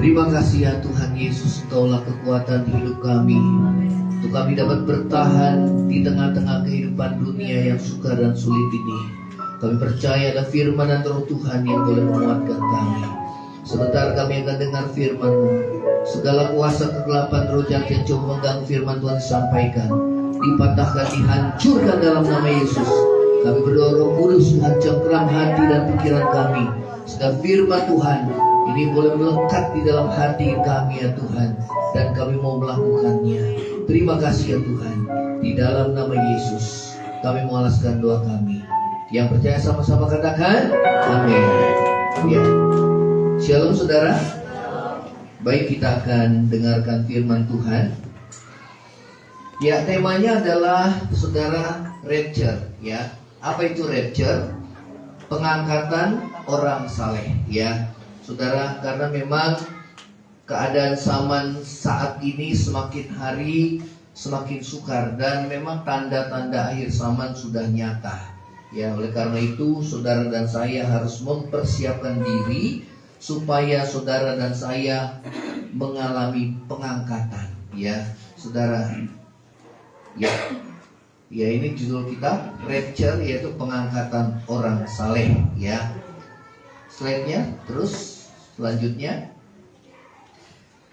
Terima kasih ya Tuhan Yesus, Engkaulah kekuatan hidup kami. Untuk kami dapat bertahan di tengah-tengah kehidupan dunia yang sukar dan sulit ini. Kami percaya ada firman dan roh Tuhan yang boleh menguatkan kami. Sebentar kami akan dengar firman-Mu. Segala kuasa kegelapan roh jahat yang coba mengganggu firman Tuhan disampaikan, dipatahkan, dihancurkan dalam nama Yesus. Kami berdoa Roh Kudus, cengkram hati dan pikiran kami, sehingga firman Tuhan ini boleh melekat di dalam hati kami ya Tuhan, dan kami mau melakukannya. Terima kasih ya Tuhan. Di dalam nama Yesus kami mengalaskan doa kami. Yang percaya sama-sama katakan amin. Ya. Shalom saudara. Baik, kita akan dengarkan firman Tuhan. Ya, temanya adalah saudara rapture ya. Apa itu rapture? Pengangkatan orang saleh ya. Saudara, karena memang keadaan zaman saat ini semakin hari semakin sukar, dan memang tanda-tanda akhir zaman sudah nyata. Ya, oleh karena itu saudara dan saya harus mempersiapkan diri supaya saudara dan saya mengalami pengangkatan ya, saudara. Ya. Ya, ini judul kita rapture, yaitu pengangkatan orang saleh ya. Slide-nya terus selanjutnya.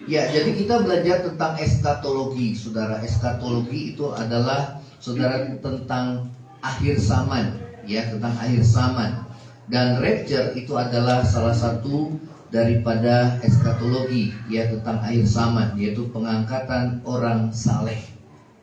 Ya, jadi kita belajar tentang eskatologi, saudara. Eskatologi itu adalah saudara tentang akhir zaman, ya, tentang akhir zaman. Dan rapture itu adalah salah satu daripada eskatologi, ya, tentang akhir zaman, yaitu pengangkatan orang saleh.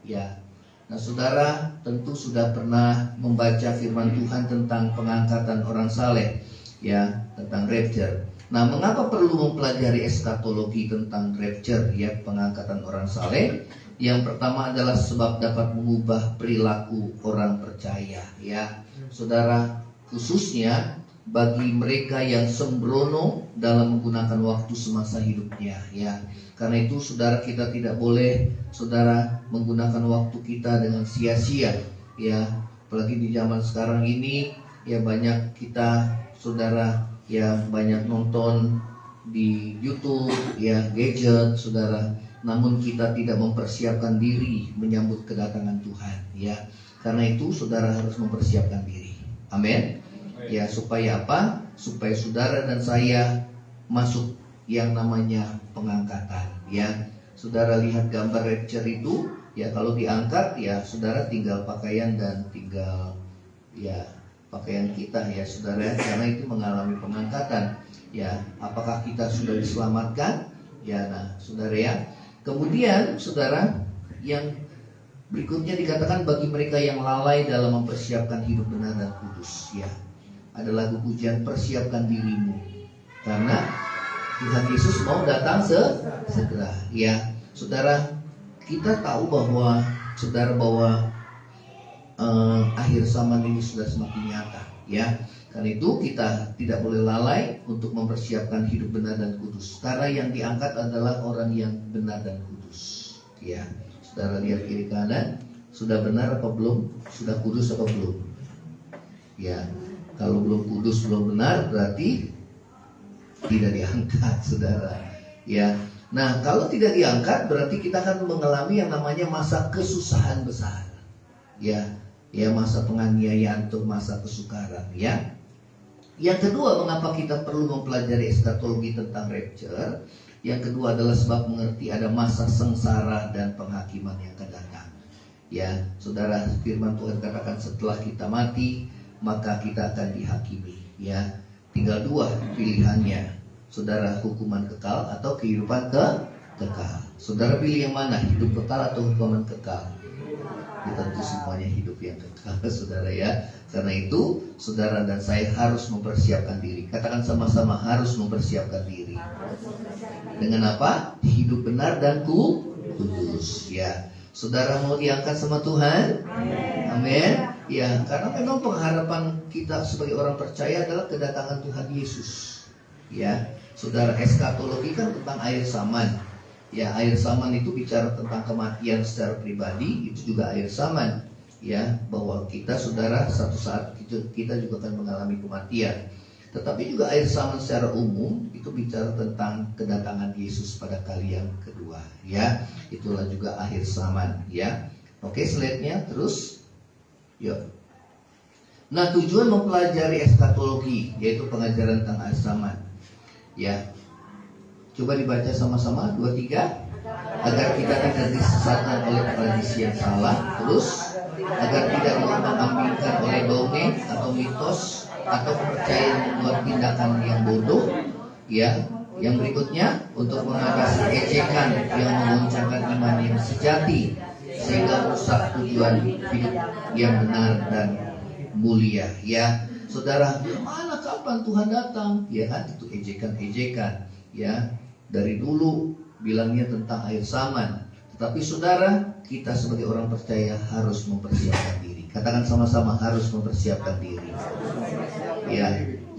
Ya. Nah, saudara tentu sudah pernah membaca firman Tuhan tentang pengangkatan orang saleh, ya, tentang rapture. Nah, mengapa perlu mempelajari eskatologi tentang rapture, ya, pengangkatan orang saleh? Yang pertama adalah sebab dapat mengubah perilaku orang percaya, ya, saudara, khususnya bagi mereka yang sembrono dalam menggunakan waktu semasa hidupnya, ya. Karena itu saudara, kita tidak boleh saudara menggunakan waktu kita dengan sia-sia, ya. Apalagi di zaman sekarang ini, ya, banyak kita saudara ya banyak nonton di YouTube, ya, gadget, saudara. Namun kita tidak mempersiapkan diri menyambut kedatangan Tuhan, ya. Karena itu saudara harus mempersiapkan diri. Amin. Ya, supaya apa? Supaya saudara dan saya masuk yang namanya pengangkatan, ya. Saudara lihat gambar rapture itu, ya, kalau diangkat, ya, saudara tinggal pakaian dan tinggal, ya, pakaian kita, ya, saudara, karena itu mengalami pengangkatan, ya. Apakah kita sudah diselamatkan? Ya, nah, saudara, ya. Kemudian, saudara, yang berikutnya dikatakan bagi mereka yang lalai dalam mempersiapkan hidup benar dan kudus, ya. Ada lagu pujian, persiapkan dirimu, karena Tuhan Yesus mau datang segera, ya. Saudara, kita tahu bahwa saudara bahwa akhir zaman ini sudah semakin nyata, ya. Karena itu kita tidak boleh lalai untuk mempersiapkan hidup benar dan kudus. Karena yang diangkat adalah orang yang benar dan kudus, ya. Saudara lihat kiri kanan, sudah benar apa belum? Sudah kudus apa belum? Ya, kalau belum kudus, belum benar, berarti tidak diangkat, saudara. Ya, nah, kalau tidak diangkat berarti kita akan mengalami yang namanya masa kesusahan besar, ya. Ya, masa penganiayaan atau masa kesukaran, ya. Yang kedua, mengapa kita perlu mempelajari eskatologi tentang rapture? Yang kedua adalah sebab mengerti ada masa sengsara dan penghakiman yang akan datang. Ya, saudara, firman Tuhan katakan setelah kita mati, maka kita akan dihakimi, ya. Tinggal dua pilihannya, saudara, hukuman kekal atau kehidupan kekal. Saudara pilih yang mana? Hidup kekal atau hukuman kekal? Tentu semuanya hidup yang kekal, saudara, ya. Karena itu saudara dan saya harus mempersiapkan diri. Katakan sama-sama, harus mempersiapkan diri. Dengan apa? Hidup benar dan kudus, ya. Saudara mau diangkat sama Tuhan? Amin. Ya, karena memang pengharapan kita sebagai orang percaya adalah kedatangan Tuhan Yesus, ya. Saudara, eskatologi kan tentang akhir zaman. Ya, akhir zaman itu bicara tentang kematian secara pribadi, itu juga akhir zaman, ya, bahwa kita, saudara, satu saat kita juga akan mengalami kematian. Tetapi juga akhir zaman secara umum itu bicara tentang kedatangan Yesus pada kali yang kedua, ya. Itulah juga akhir zaman, ya. Oke, slide-nya terus. Yuk. Nah, tujuan mempelajari eskatologi yaitu pengajaran tentang akhir zaman. Ya. Coba dibaca sama-sama 2 3 agar kita tidak disesatkan oleh tradisi yang salah, terus agar tidak mengambilkan oleh dongeng atau mitos atau kepercayaan yang membuat tindakan yang bodoh, ya. Yang berikutnya, untuk mengatasi ejekan yang menguncangkan iman yang sejati sehingga merusak tujuan hidup yang benar dan mulia, ya. Saudara, mana kapan Tuhan datang? Ya kan, itu ejekan-ejekan, ya. Dari dulu bilangnya tentang akhir zaman. Tetapi saudara, kita sebagai orang percaya harus mempersiapkan diri. Katakan sama-sama, harus mempersiapkan diri. Ya,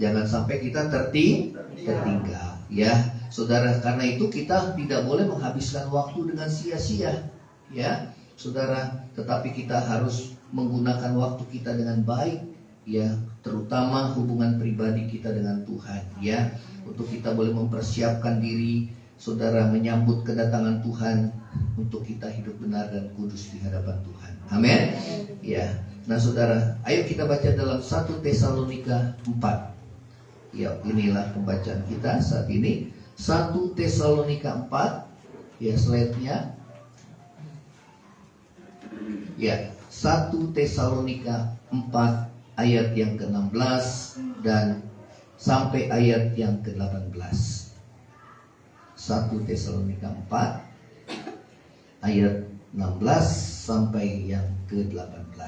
jangan sampai kita tertinggal, ya. Saudara, karena itu kita tidak boleh menghabiskan waktu dengan sia-sia, ya. Saudara, tetapi kita harus menggunakan waktu kita dengan baik, ya, terutama hubungan pribadi kita dengan Tuhan, ya. Untuk kita boleh mempersiapkan diri, saudara, menyambut kedatangan Tuhan untuk kita hidup benar dan kudus di hadapan Tuhan. Amin. Ya. Nah, saudara, ayo kita baca dalam 1 Tesalonika 4. Ya, inilah pembacaan kita saat ini. 1 Tesalonika 4. Ya, slide-nya. Ya, 1 Tesalonika 4 ayat yang ke-16 dan sampai ayat yang ke-18. 1 Tesalonika 4 ayat 16 sampai yang ke-18.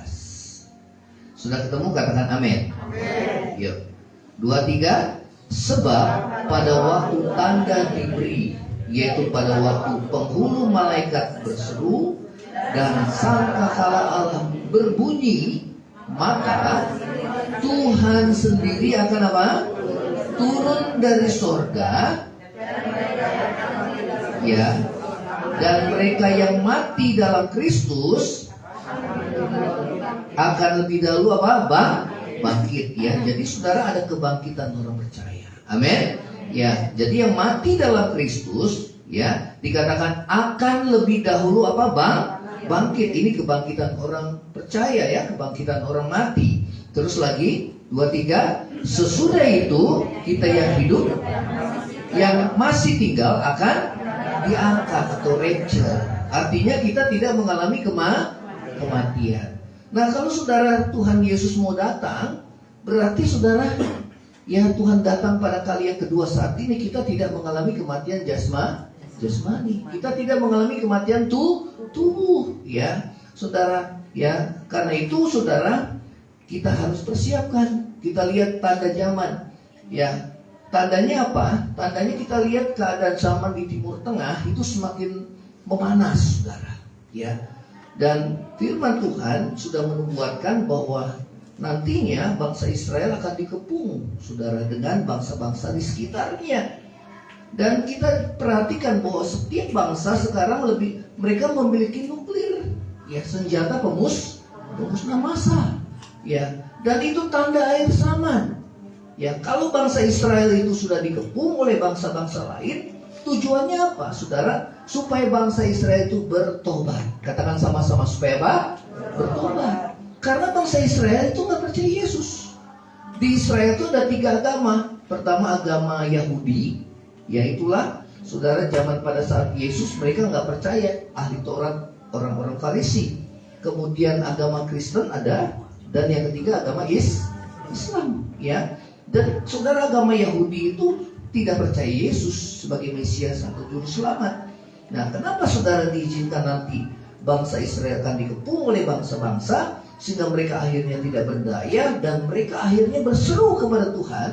Sudah ketemu? Katakan amin. Amin. Yuk. 2 3. Sebab pada waktu tanda diberi, yaitu pada waktu penghulu malaikat berseru dan sangkakala Allah berbunyi, maka Tuhan sendiri akan apa? Turun dari sorga, ya, dan mereka yang mati dalam Kristus akan lebih dahulu apa? Bangkit, ya. Jadi saudara, ada kebangkitan orang percaya. Amin. Ya, jadi yang mati dalam Kristus, ya, dikatakan akan lebih dahulu apa? Bangkit. Ini kebangkitan orang percaya, ya, kebangkitan orang mati. Terus lagi 2 3, sesudah itu kita yang hidup, yang masih tinggal akan diangkat atau rapture. Artinya kita tidak mengalami kematian. Nah, kalau saudara Tuhan Yesus mau datang, berarti saudara, ya, Tuhan datang pada kali yang kedua saat ini kita tidak mengalami kematian jasmani. Kita tidak mengalami kematian tubuh, ya. Saudara, ya, karena itu saudara, kita harus persiapkan. Kita lihat tanda zaman, ya. Tandanya apa? Tandanya kita lihat keadaan zaman di Timur Tengah itu semakin memanas, saudara, ya. Dan firman Tuhan sudah menubuatkan bahwa nantinya bangsa Israel akan dikepung, saudara, dengan bangsa-bangsa di sekitarnya. Dan kita perhatikan bahwa setiap bangsa sekarang mereka memiliki nuklir, ya, senjata pemusnah massal, ya. Dan itu tanda akhir zaman. Ya, kalau bangsa Israel itu sudah dikepung oleh bangsa-bangsa lain, tujuannya apa, saudara? Supaya bangsa Israel itu bertobat. Katakan sama-sama, supaya bertobat. Karena bangsa Israel itu nggak percaya Yesus. Di Israel itu ada 3 agama. Pertama, agama Yahudi, yaitulah, saudara, zaman pada saat Yesus mereka nggak percaya, ahli Taurat, orang-orang Farisi. Kemudian agama Kristen ada, dan yang ketiga agama Islam, ya. Dan saudara, agama Yahudi itu tidak percaya Yesus sebagai Mesias atau Juru Selamat. Nah, kenapa saudara diizinkan nanti bangsa Israel akan dikepung oleh bangsa-bangsa, sehingga mereka akhirnya tidak berdaya, dan mereka akhirnya berseru kepada Tuhan,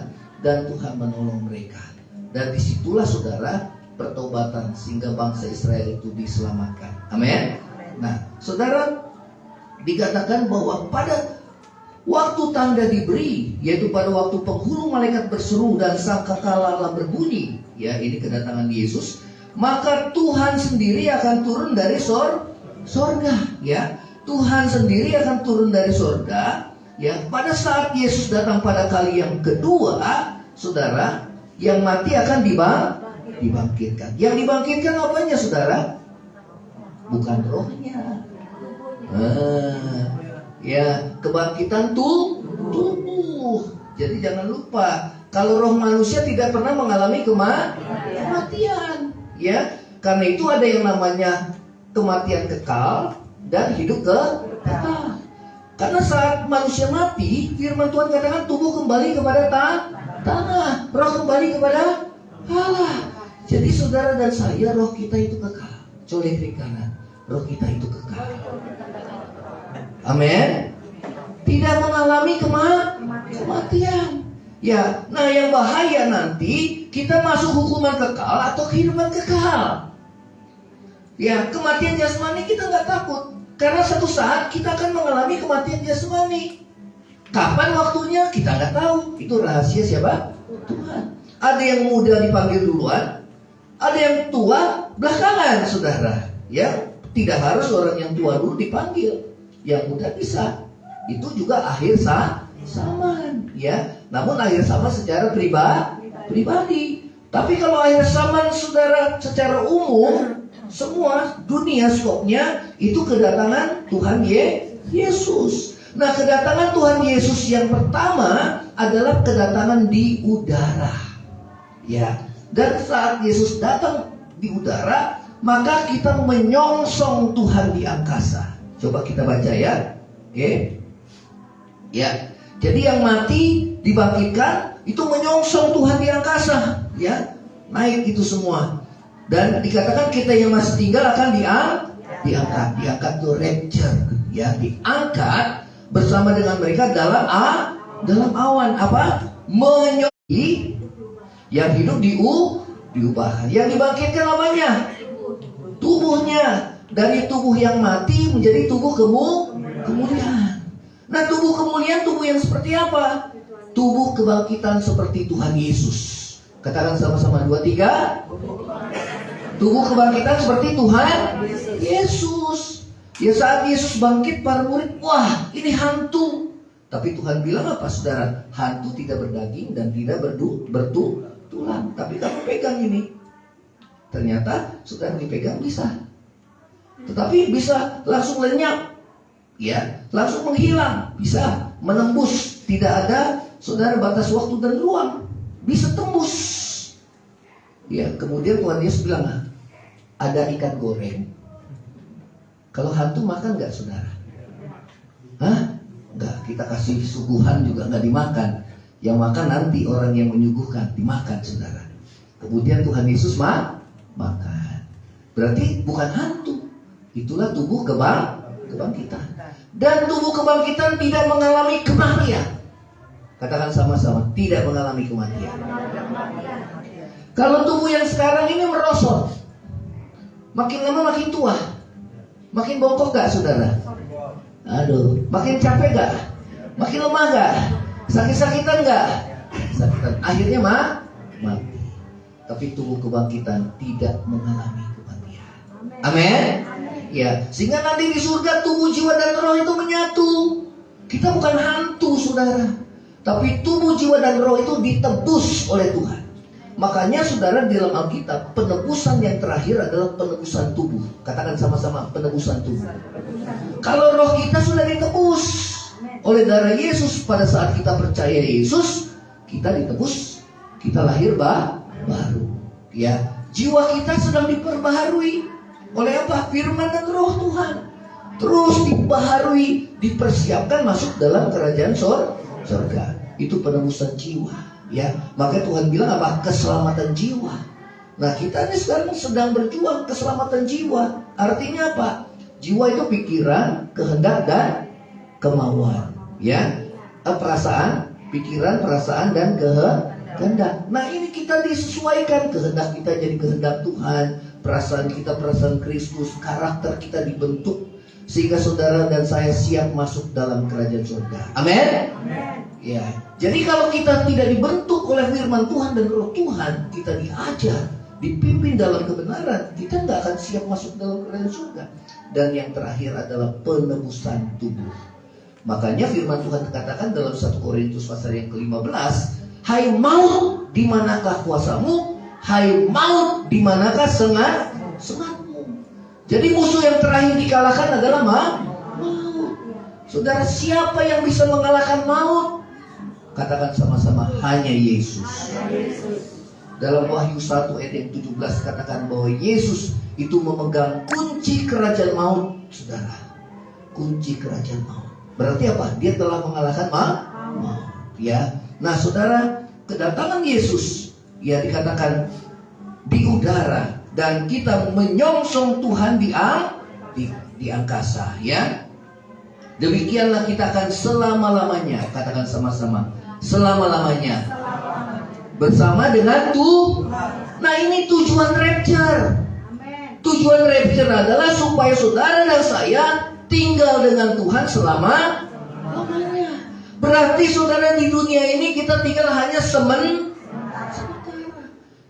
dan Tuhan menolong mereka. Dan disitulah saudara pertobatan, sehingga bangsa Israel itu diselamatkan. Amin. Nah, saudara, dikatakan bahwa pada waktu tanda diberi, yaitu pada waktu penghulu malaikat berseru dan sangkakala Allah berbunyi, ya, ini kedatangan Yesus, maka Tuhan sendiri akan turun dari sorga, ya. Tuhan sendiri akan turun dari sorga, ya. Pada saat Yesus datang pada kali yang kedua, saudara, yang mati akan dibangkitkan. Yang dibangkitkan apanya, saudara? Bukan rohnya. Ya, kebangkitan tubuh. Jadi jangan lupa, kalau roh manusia tidak pernah mengalami kematian. Ya, karena itu ada yang namanya kematian kekal dan hidup kekal. Karena saat manusia mati, firman Tuhan katakan tubuh kembali kepada tanah, roh kembali kepada Allah. Jadi saudara dan saya, roh kita itu kekal. Colek kiri kanan, roh kita itu kekal. Amin. Tidak mengalami kematian. Ya, nah yang bahaya nanti kita masuk hukuman kekal atau kehidupan kekal. Ya, kematian jasmani kita nggak takut, karena satu saat kita akan mengalami kematian jasmani. Kapan waktunya kita nggak tahu. Itu rahasia siapa? Tuhan. Ada yang muda dipanggil duluan, ada yang tua belakangan, saudara. Ya, tidak harus orang yang tua dulu dipanggil. Yang muda bisa. Itu juga akhir zaman, ya. Namun akhir zaman secara pribadi. Tapi kalau akhir zaman, saudara, secara umum, semua dunia skopnya itu kedatangan Tuhan Yesus. Nah, kedatangan Tuhan Yesus yang pertama adalah kedatangan di udara. Ya. Dan saat Yesus datang di udara, maka kita menyongsong Tuhan di angkasa. Coba kita baca ya. Oke. Ya. Jadi yang mati dibangkitkan itu menyongsong Tuhan di angkasa, ya. Naik itu semua. Dan dikatakan kita yang masih tinggal akan diangkat to rapture, ya, diangkat bersama dengan mereka dalam awan apa? Menyongsong yang hidup diubahkan. Yang dibangkitkan namanya tubuhnya. Dari tubuh yang mati menjadi tubuh kemuliaan. Nah, tubuh kemuliaan, tubuh yang seperti apa? Tubuh kebangkitan seperti Tuhan Yesus. Katakan sama-sama 2, 3. Tubuh kebangkitan seperti Tuhan Yesus. Ya, saat Yesus bangkit, para murid, wah, ini hantu. Tapi Tuhan bilang apa, saudara? Hantu tidak berdaging dan tidak bertulang. Tapi kamu pegang ini. Ternyata saudara dipegang bisa. Tetapi bisa langsung lenyap, ya, langsung menghilang, bisa menembus, tidak ada, saudara, batas waktu dan ruang, bisa tembus. Ya, kemudian Tuhan Yesus bilang, ada ikan goreng. Kalau hantu makan nggak, saudara? Hah? Nggak, kita kasih suguhan juga nggak dimakan. Yang makan nanti orang yang menyuguhkan, dimakan, saudara. Kemudian Tuhan Yesus makan. Berarti bukan hantu. Itulah tubuh kebangkitan. Dan tubuh kebangkitan tidak mengalami kematian. Katakan sama-sama, tidak mengalami kematian. Kalau tubuh yang sekarang ini merosot, makin lama makin tua, makin bongkok gak, saudara? Aduh, makin capek gak? Makin lemah gak? Sakit-sakitan gak? Sakitan. Akhirnya mati. Tapi tubuh kebangkitan tidak mengalami kematian. Amin. Ya, sehingga nanti di surga tubuh, jiwa dan roh itu menyatu. Kita bukan hantu, saudara, tapi tubuh, jiwa dan roh itu ditebus oleh Tuhan. Makanya saudara, di dalam Alkitab, penebusan yang terakhir adalah penebusan tubuh. Katakan sama-sama, penebusan tubuh. Kalau roh kita sudah ditebus oleh darah Yesus, pada saat kita percaya Yesus, kita ditebus, kita lahir baru. Ya, jiwa kita sedang diperbaharui oleh apa? Firman dan roh Tuhan. Terus dibaharui, dipersiapkan masuk dalam kerajaan surga. Itu penebusan jiwa, ya. Maka Tuhan bilang apa? Keselamatan jiwa. Nah, kita ini sekarang sedang berjuang keselamatan jiwa. Artinya apa? Jiwa itu pikiran, kehendak dan kemauan, ya. Perasaan, pikiran, perasaan dan kehendak. Nah, ini kita disesuaikan, kehendak kita jadi kehendak Tuhan, perasaan kita perasaan Kristus, karakter kita dibentuk sehingga saudara dan saya siap masuk dalam kerajaan surga. Amin. Ya. Jadi kalau kita tidak dibentuk oleh firman Tuhan dan roh Tuhan, kita diajar, dipimpin dalam kebenaran, kita nggak akan siap masuk dalam kerajaan surga. Dan yang terakhir adalah penebusan tubuh. Makanya firman Tuhan katakan dalam 1 Korintus pasal yang ke-15, Hai maut, di manakah kuasamu? Hai maut, di manakah sengatmu? Jadi musuh yang terakhir dikalahkan adalah maut. Saudara, siapa yang bisa mengalahkan maut? Katakan sama-sama, hanya Yesus. Dalam Wahyu 1 ayat yang 17 katakan bahwa Yesus itu memegang kunci kerajaan maut, saudara. Kunci kerajaan maut. Berarti apa? Dia telah mengalahkan maut. Ya. Nah, saudara, kedatangan Yesus, ya dikatakan di udara, dan kita menyongsong Tuhan di angkasa, ya. Demikianlah kita akan selama-lamanya, katakan sama-sama, selama-lamanya bersama dengan Tuhan. Nah, ini tujuan rapture. Tujuan rapture adalah supaya saudara dan saya tinggal dengan Tuhan selama-lamanya. Berarti saudara, di dunia ini kita tinggal hanya sementara.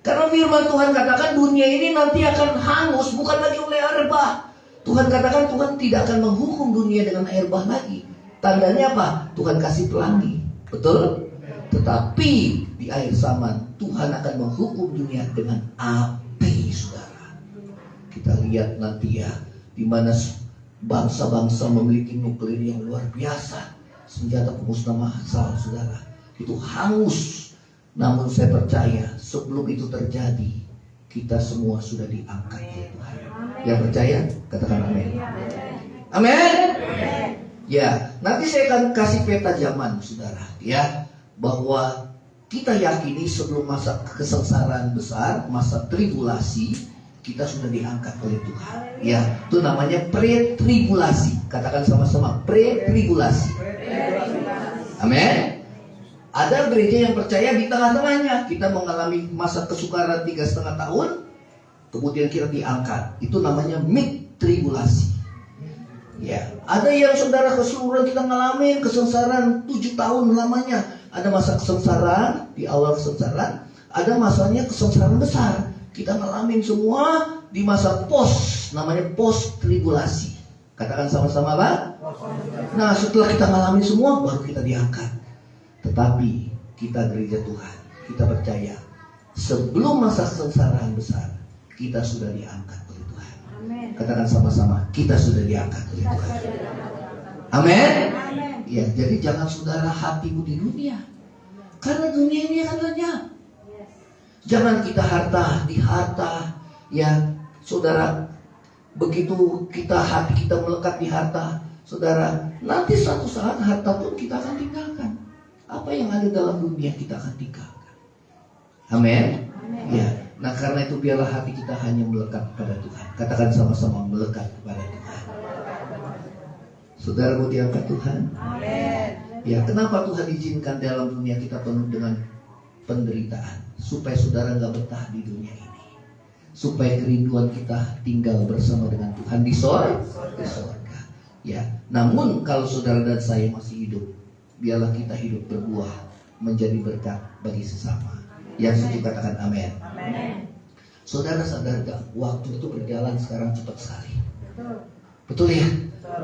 Karena firman Tuhan katakan dunia ini nanti akan hangus, bukan lagi oleh air bah. Tuhan katakan Tuhan tidak akan menghukum dunia dengan air bah lagi. Tandanya apa? Tuhan kasih pelangi. Betul? Tetapi di akhir zaman Tuhan akan menghukum dunia dengan api, saudara. Kita lihat nanti ya, di mana bangsa-bangsa memiliki nuklir yang luar biasa, senjata pemusnah massal, saudara, itu hangus. Namun saya percaya sebelum itu terjadi, kita semua sudah diangkat oleh Tuhan. Yang percaya, katakan amin. Amin. Ya, nanti saya akan kasih peta zaman, saudara, ya, bahwa kita yakini sebelum masa kesengsaraan besar, masa tribulasi, kita sudah diangkat oleh Tuhan. Ya, itu namanya pre-tribulasi. Katakan sama-sama, pre-tribulasi. Amin. Ada gereja yang percaya di tengah-tengahnya kita mengalami masa kesukaran 3,5 tahun, kemudian kita diangkat. Itu namanya mid-tribulasi. Ya, ada yang saudara keseluruhan kita ngalamin kesengsaraan 7 tahun lamanya. Ada masa kesengsaraan, di awal kesengsaraan, ada masanya kesengsaraan besar. Kita ngalamin semua di masa namanya post tribulasi. Katakan sama-sama, Pak. Nah, setelah kita ngalamin semua, baru kita diangkat. Tetapi kita gereja Tuhan, kita percaya sebelum masa kesengsaraan besar, kita sudah diangkat oleh Tuhan. Amen. Katakan sama-sama, kita sudah diangkat oleh Tuhan. Amin. Ya, jadi jangan saudara hatimu di dunia, karena dunia ini akan lenyap. Jangan kita di harta, ya saudara. Begitu hati kita melekat di harta, saudara, nanti suatu saat harta pun kita akan tinggalkan. Apa yang ada dalam dunia kita akan tinggalkan. Amin. Ya, nah karena itu biarlah hati kita hanya melekat kepada Tuhan. Katakan sama-sama, melekat kepada Tuhan. Saudara mau diangkat Tuhan? Amin. Ya, kenapa Tuhan izinkan dalam dunia kita penuh dengan penderitaan? Supaya saudara nggak betah di dunia ini. Supaya kerinduan kita tinggal bersama dengan Tuhan di sorga. Ya, namun kalau saudara dan saya masih hidup, biarlah kita hidup berbuah menjadi berkat bagi sesama. Yang setuju katakan amin. Saudara sadar gak? Waktu itu berjalan sekarang cepat sekali. Betul ya?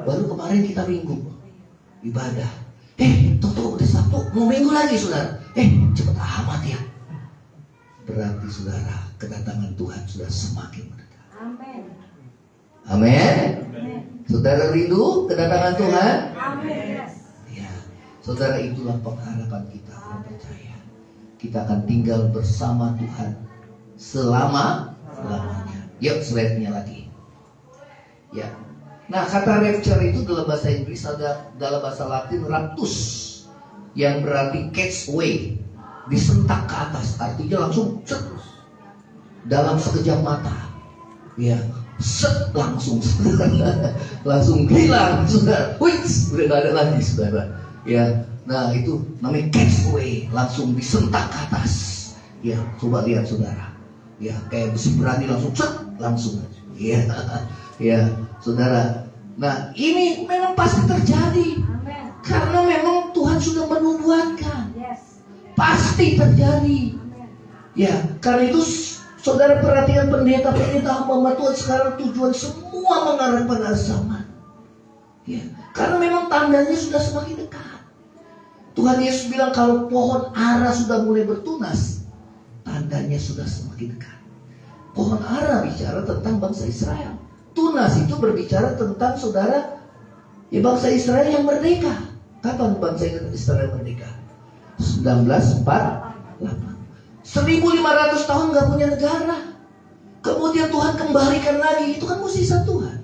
Baru kemarin kita minggu ibadah. Tuh udah Sabtu, mau minggu lagi saudara. Cepat amat ya. Berarti saudara, kedatangan Tuhan sudah semakin mendekat. Amin. Saudara rindu kedatangan Tuhan? Amin. Ya, saudara, itulah pengharapan kita yang percaya. Kita akan tinggal bersama Tuhan selama-lamanya. Yuk, slide-nya lagi. Ya. Nah, kata rapture itu dalam bahasa Inggris dalam bahasa Latin raptus, yang berarti catch away, disentak ke atas, artinya langsung dalam sekejap mata, ya, langsung langsung hilang, saudara, udah gak ada lagi, saudara, ya. Nah, itu namanya catch away, langsung disentak ke atas, ya. Coba lihat saudara, ya, kayak besi berani langsung, ya. Ya, saudara. Nah, ini memang pasti terjadi. Amen. Karena memang Tuhan sudah menubuatkan. Yes. Pasti terjadi. Amen. Ya, karena itu saudara perhatikan pendeta-pendeta hamba Tuhan sekarang tujuan semua mengarah pada zaman. Ya, karena memang tandanya sudah semakin dekat. Tuhan Yesus bilang kalau pohon ara sudah mulai bertunas, tandanya sudah semakin dekat. Pohon ara bicara tentang bangsa Israel. Tunas itu berbicara tentang saudara, ya bangsa Israel yang merdeka. Kapan bangsa Israel merdeka? 1948. 1500 tahun gak punya negara. Kemudian Tuhan kembalikan lagi. Itu kan mukjizat Tuhan.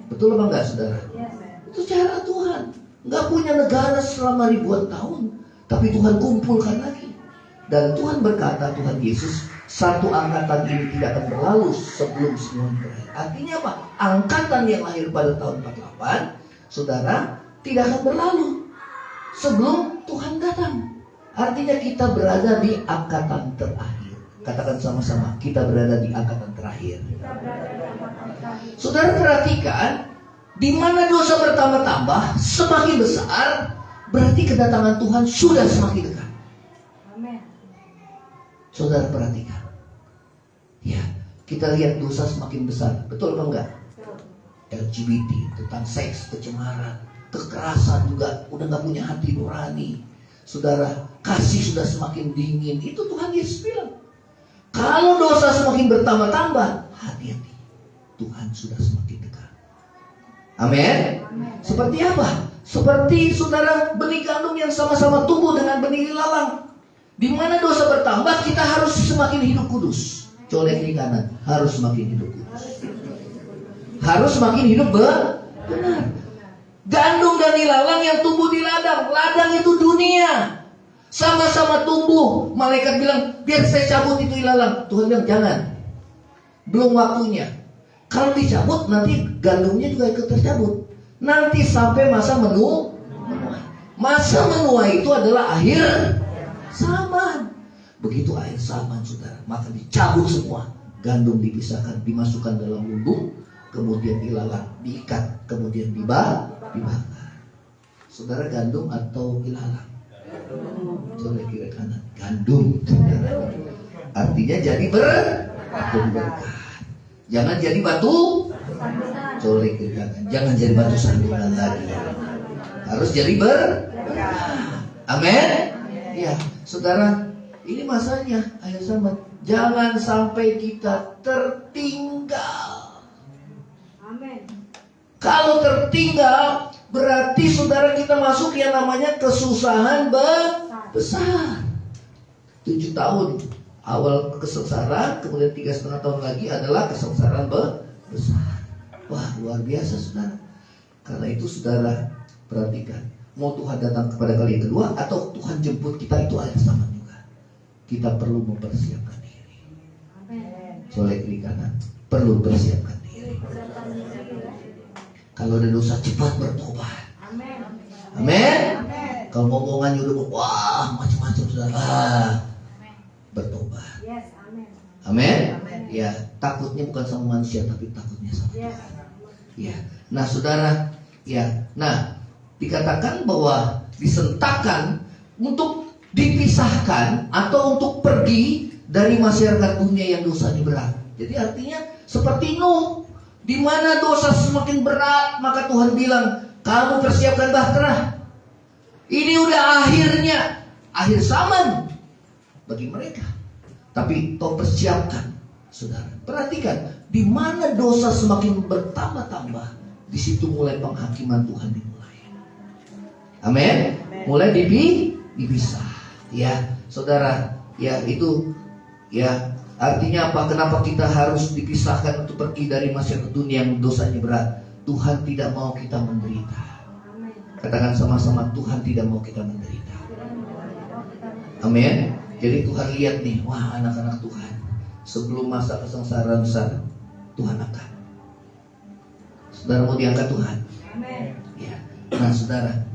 Betul apa enggak saudara? Itu cara Tuhan. Gak punya negara selama ribuan tahun, tapi Tuhan kumpulkan lagi. Dan Tuhan berkata, Tuhan Yesus, satu angkatan ini tidak akan berlalu sebelum semua berakhir. Artinya apa? Angkatan yang lahir pada tahun 48, saudara, tidak akan berlalu sebelum Tuhan datang. Artinya kita berada di angkatan terakhir. Katakan sama-sama, kita berada di angkatan terakhir. Saudara perhatikan, di mana dosa bertambah-tambah, semakin besar, berarti kedatangan Tuhan sudah semakin dekat. Saudara perhatikan, ya, kita lihat dosa semakin besar, betul apa enggak? LGBT, tentang seks, kecemaran, kekerasan juga, udah gak punya hati nurani. Saudara, kasih sudah semakin dingin. Itu Tuhan Yesus bilang. Kalau dosa semakin bertambah-tambah, hati-hati, Tuhan sudah semakin dekat. Amin. Seperti apa? Seperti saudara benih gandum yang sama-sama tumbuh dengan benih ilalang. Di mana dosa bertambah, kita harus semakin hidup kudus. Colek di kanan, harus semakin hidup kudus. Harus semakin hidup benar. Gandum dan ilalang yang tumbuh di ladang. Ladang itu dunia. Sama-sama tumbuh. Malaikat bilang, biar saya cabut itu ilalang. Tuhan bilang, jangan. Belum waktunya. Kalau dicabut, nanti gandumnya juga ikut tercabut. Nanti sampai masa menuai. Masa menuai itu adalah akhir zaman. Begitu akhir zaman, saudara, maka dicabut semua. Gandum dipisahkan, dimasukkan dalam lumbung, kemudian ilalang diikat, kemudian dibakar. Saudara, gandum atau ilalang? Coba kiri kanan. Gandum, saudara. Artinya jadi berkat. Jangan jadi batu. Coba kiri kanan. Jangan jadi batu sandungan lagi. Harus jadi berkat. Amin. Ya, saudara, ini masanya akhir zaman. Jangan sampai kita tertinggal. Amin. Kalau tertinggal, berarti saudara kita masuk yang namanya kesusahan besar. 7 tahun awal kesengsaraan, kemudian 3,5 tahun lagi adalah kesengsaraan besar. Wah, luar biasa saudara. Karena itu saudara perhatikan, mau Tuhan datang kepada kali yang kedua atau Tuhan jemput kita, itu akhir zaman juga. Kita perlu mempersiapkan diri. Soleh kiri kanan, perlu persiapkan diri. Kalau ada dosa, cepat bertobat. Amin. Kalau ngomongannya udah wah macam-macam saudara, bertobat. Amin. Ya, takutnya bukan sama manusia, tapi takutnya sama Tuhan. Ya, nah saudara, ya, nah dikatakan bahwa disentakkan untuk dipisahkan atau untuk pergi dari masyarakat dunia yang dosanya berat. Jadi artinya seperti Nuh, di mana dosa semakin berat, maka Tuhan bilang, kamu persiapkan bahtera. Ini udah akhirnya, akhir zaman bagi mereka. Tapi kau persiapkan, saudara. Perhatikan, di mana dosa semakin bertambah-tambah, di situ mulai penghakiman Tuhan dimulai. Amin. Mulai dipisah. Ya, saudara. Ya, itu ya artinya apa? Kenapa kita harus dipisahkan untuk pergi dari masyarakat dunia yang dosanya berat? Tuhan tidak mau kita menderita. Katakan sama-sama, Tuhan tidak mau kita menderita. Amin. Jadi Tuhan lihat nih, wah anak-anak Tuhan, sebelum masa kesengsaraan besar, Tuhan angkat. Saudara mau diangkat Tuhan? Ya. Nah saudara,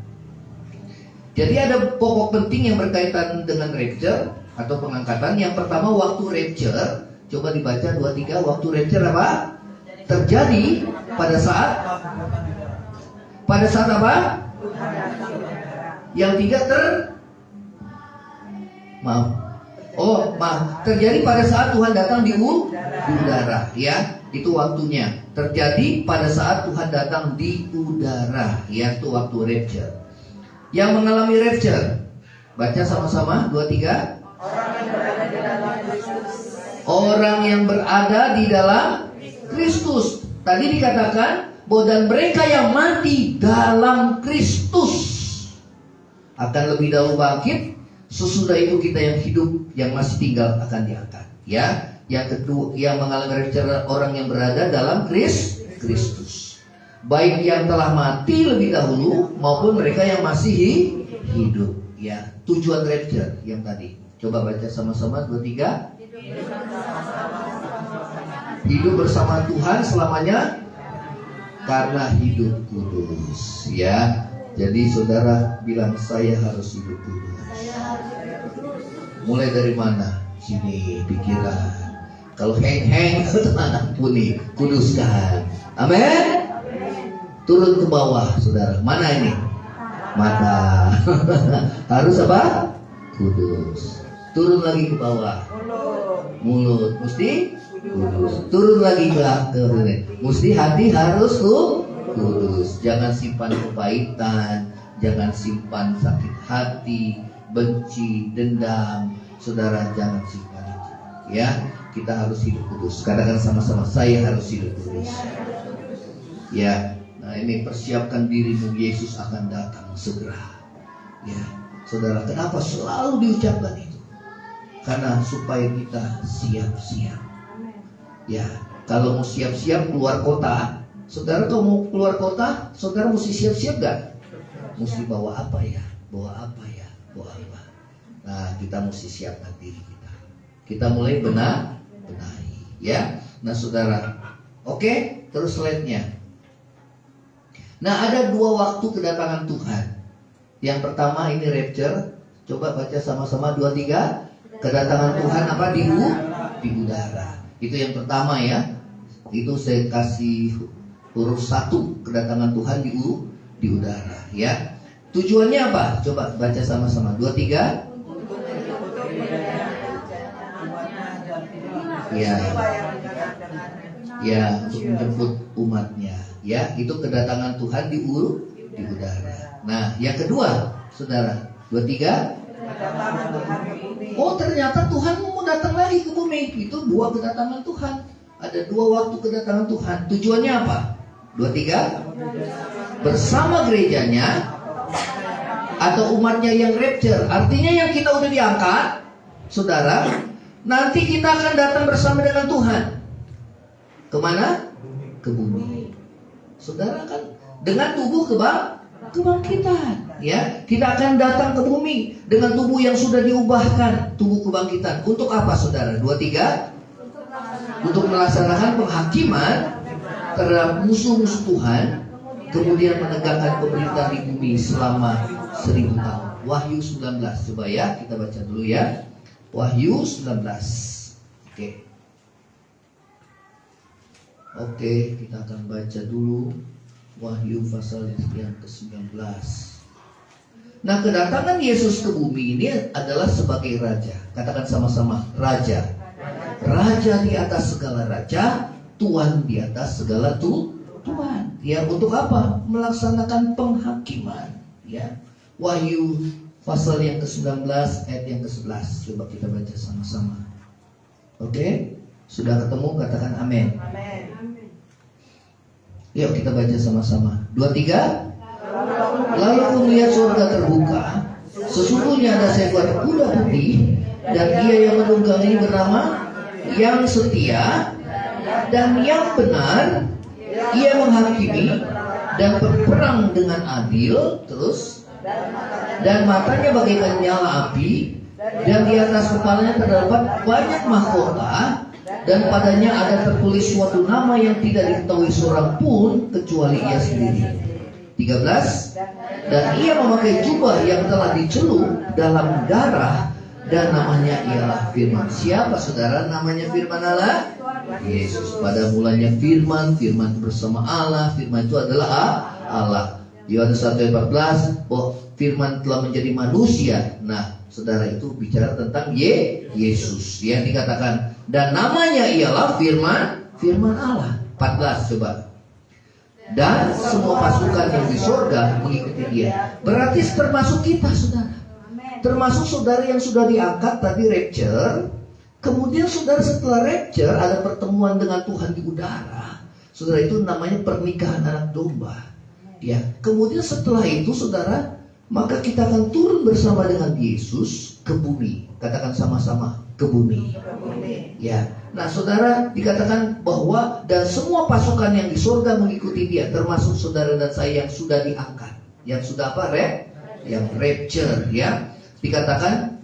jadi ada pokok penting yang berkaitan dengan rapture atau pengangkatan. Yang pertama, waktu rapture. Coba dibaca 2-3. Waktu rapture apa? Terjadi pada saat apa? Yang 3 terjadi pada saat Tuhan datang di udara, ya. Itu waktunya. Terjadi pada saat Tuhan datang di udara, ya, itu waktu rapture. Yang mengalami rapture Baca sama-sama, 2, 3. Orang yang berada di dalam Kristus. Orang yang berada di dalam Kristus. Tadi dikatakan bahwa dan mereka yang mati dalam Kristus akan lebih dahulu bangkit. Sesudah itu kita yang hidup, yang masih tinggal akan diangkat. Ya, yang kedua, yang mengalami rapture orang yang berada dalam Kristus. Baik yang telah mati lebih dahulu maupun mereka yang masih hidup. Ya, tujuan rapture yang tadi. Coba baca sama-sama 2, 3. Hidup bersama Tuhan selamanya karena hidup kudus. Ya, jadi saudara bilang saya harus hidup kudus. Mulai dari mana? Sini pikiran. Kalau heng-heng ampuni, kuduskan. Amin. Turun ke bawah, saudara. Mana ini? Mata. Harus apa? Kudus. Turun lagi ke bawah. Mulut. Mesti kudus. Turun lagi ke mesti hati harus kudus. Jangan simpan kepahitan, jangan simpan sakit hati, benci, dendam. Saudara jangan simpan itu. Ya, kita harus hidup kudus. Katakan sama-sama, saya harus hidup kudus. Ya, nah ini persiapkan dirimu, Yesus akan datang segera. Ya, saudara, kenapa selalu diucapkan itu? Karena supaya kita siap-siap. Ya, kalau mau siap-siap keluar kota, saudara kalau mau keluar kota, saudara mesti siap-siap gak? Mesti bawa apa ya? Bawa apa ya? Bawa apa? Nah, kita mesti siapkan diri kita. Kita mulai benahi, ya. Nah, saudara, oke, terus slide-nya. Nah, ada 2 waktu kedatangan Tuhan. Yang pertama ini rapture. Coba baca sama-sama 2, 3. Kedatangan Tuhan apa? Di udara. Itu yang pertama ya. Itu saya kasih huruf 1, kedatangan Tuhan di udara, ya. Tujuannya apa? Coba baca sama-sama 2, 3. Ya, ya, untuk menjemput umatnya. Ya, itu kedatangan Tuhan di udara. Nah, yang kedua, saudara, 2, 3. Oh, ternyata Tuhan mau datang lagi ke bumi. Itu 2 kedatangan Tuhan. Ada 2 waktu kedatangan Tuhan. Tujuannya apa? 2, 3. Bersama gerejanya atau umatnya yang rapture. Artinya yang kita udah diangkat, saudara, nanti kita akan datang bersama dengan Tuhan. Kemana? Ke bumi. Saudara kan dengan tubuh kebangkitan, ya. Kita akan datang ke bumi dengan tubuh yang sudah diubahkan, tubuh kebangkitan. Untuk apa, saudara? 2, 3. Untuk melaksanakan penghakiman terhadap musuh-musuh Tuhan, kemudian menegakkan pemerintah di bumi selama 1000 tahun. Wahyu 19, coba ya, kita baca dulu ya. Wahyu 19. Oke, kita akan baca dulu Wahyu pasal yang ke-19. Nah, kedatangan Yesus ke bumi ini adalah sebagai raja. Katakan sama-sama, raja. Raja di atas segala raja, Tuhan di atas segala Tuhan. Ya, untuk apa? Melaksanakan penghakiman, ya. Wahyu pasal yang ke-19 ayat yang ke-11. Coba kita baca sama-sama. Oke? Sudah ketemu? Katakan amin. Amin. Yuk kita baca sama-sama. 2, 3. Lalu aku melihat surga terbuka. Sesungguhnya ada seekor kuda putih, dan dia yang menunggangi bernama Yang Setia dan Yang Benar. Ia menghakimi dan berperang dengan adil. Terus, dan matanya bagaikan nyala api, dan di atas kepalanya terdapat banyak mahkota, dan padanya ada tertulis suatu nama yang tidak diketahui seorang pun kecuali ia sendiri. 13. Dan ia memakai jubah yang telah dicelup dalam darah, dan namanya ialah Firman. Siapa, saudara, namanya Firman Allah? Yesus. Pada mulanya Firman, Firman bersama Allah, Firman itu adalah Allah. Yohanes 1:14, oh, Firman telah menjadi manusia. Nah, saudara, itu bicara tentang Yesus yang dikatakan, dan namanya ialah Firman Allah. 14, coba. Dan semua pasukan yang di surga mengikuti dia. Berarti termasuk kita, saudara. Termasuk saudara yang sudah diangkat tadi rapture. Kemudian saudara setelah rapture ada pertemuan dengan Tuhan di udara. Saudara, itu namanya pernikahan anak domba. Ya, kemudian setelah itu saudara, maka kita akan turun bersama dengan Yesus ke bumi. Katakan sama-sama, ke bumi. Ya. Nah, saudara, dikatakan bahwa dan semua pasukan yang di surga mengikuti dia, termasuk saudara dan saya yang sudah diangkat. Yang sudah apa? Yang rapture, ya. Dikatakan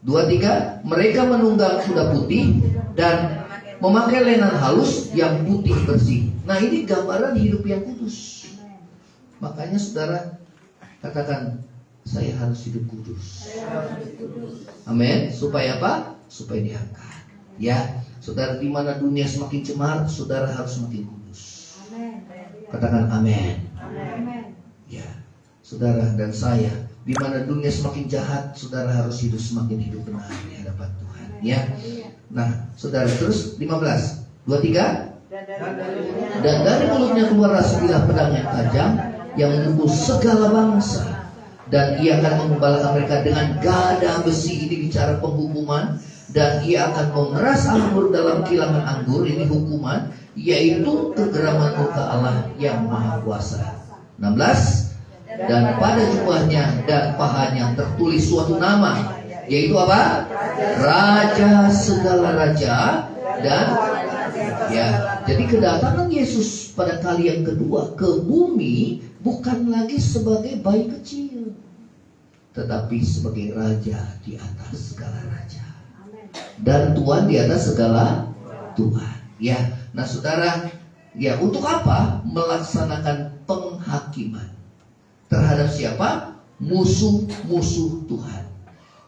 2-3, mereka menunggang kuda putih dan memakai lenan halus yang putih bersih. Nah, ini gambaran hidup yang kudus. Makanya saudara katakan, saya harus hidup kudus. Amin. Supaya apa? Supaya diangkat. Ya, saudara, di mana dunia semakin cemar, saudara harus semakin kudus. Katakan amin. Ya, saudara dan saya, di mana dunia semakin jahat, saudara harus semakin hidup benar di hadapan Tuhan. Ya. Nah, saudara, terus 15, 2-3. Dan dari mulutnya keluarlah sebilah pedang yang tajam yang memukul segala bangsa, dan ia akan mengembalakan mereka dengan gada besi. Ini bicara penghukuman. Dan ia akan memeras anggur dalam kilangan anggur. Ini hukuman, yaitu kegeraman murka Allah yang maha kuasa. 16. Dan pada jubahnya dan pahanya tertulis suatu nama, yaitu apa? Raja segala raja. Dan ya, jadi kedatangan Yesus pada kali yang kedua ke bumi bukan lagi sebagai bayi kecil, tetapi sebagai raja di atas segala raja dan Tuhan di atas segala Tuhan. Ya, nah saudara, ya, untuk apa? Melaksanakan penghakiman terhadap siapa? Musuh-musuh Tuhan.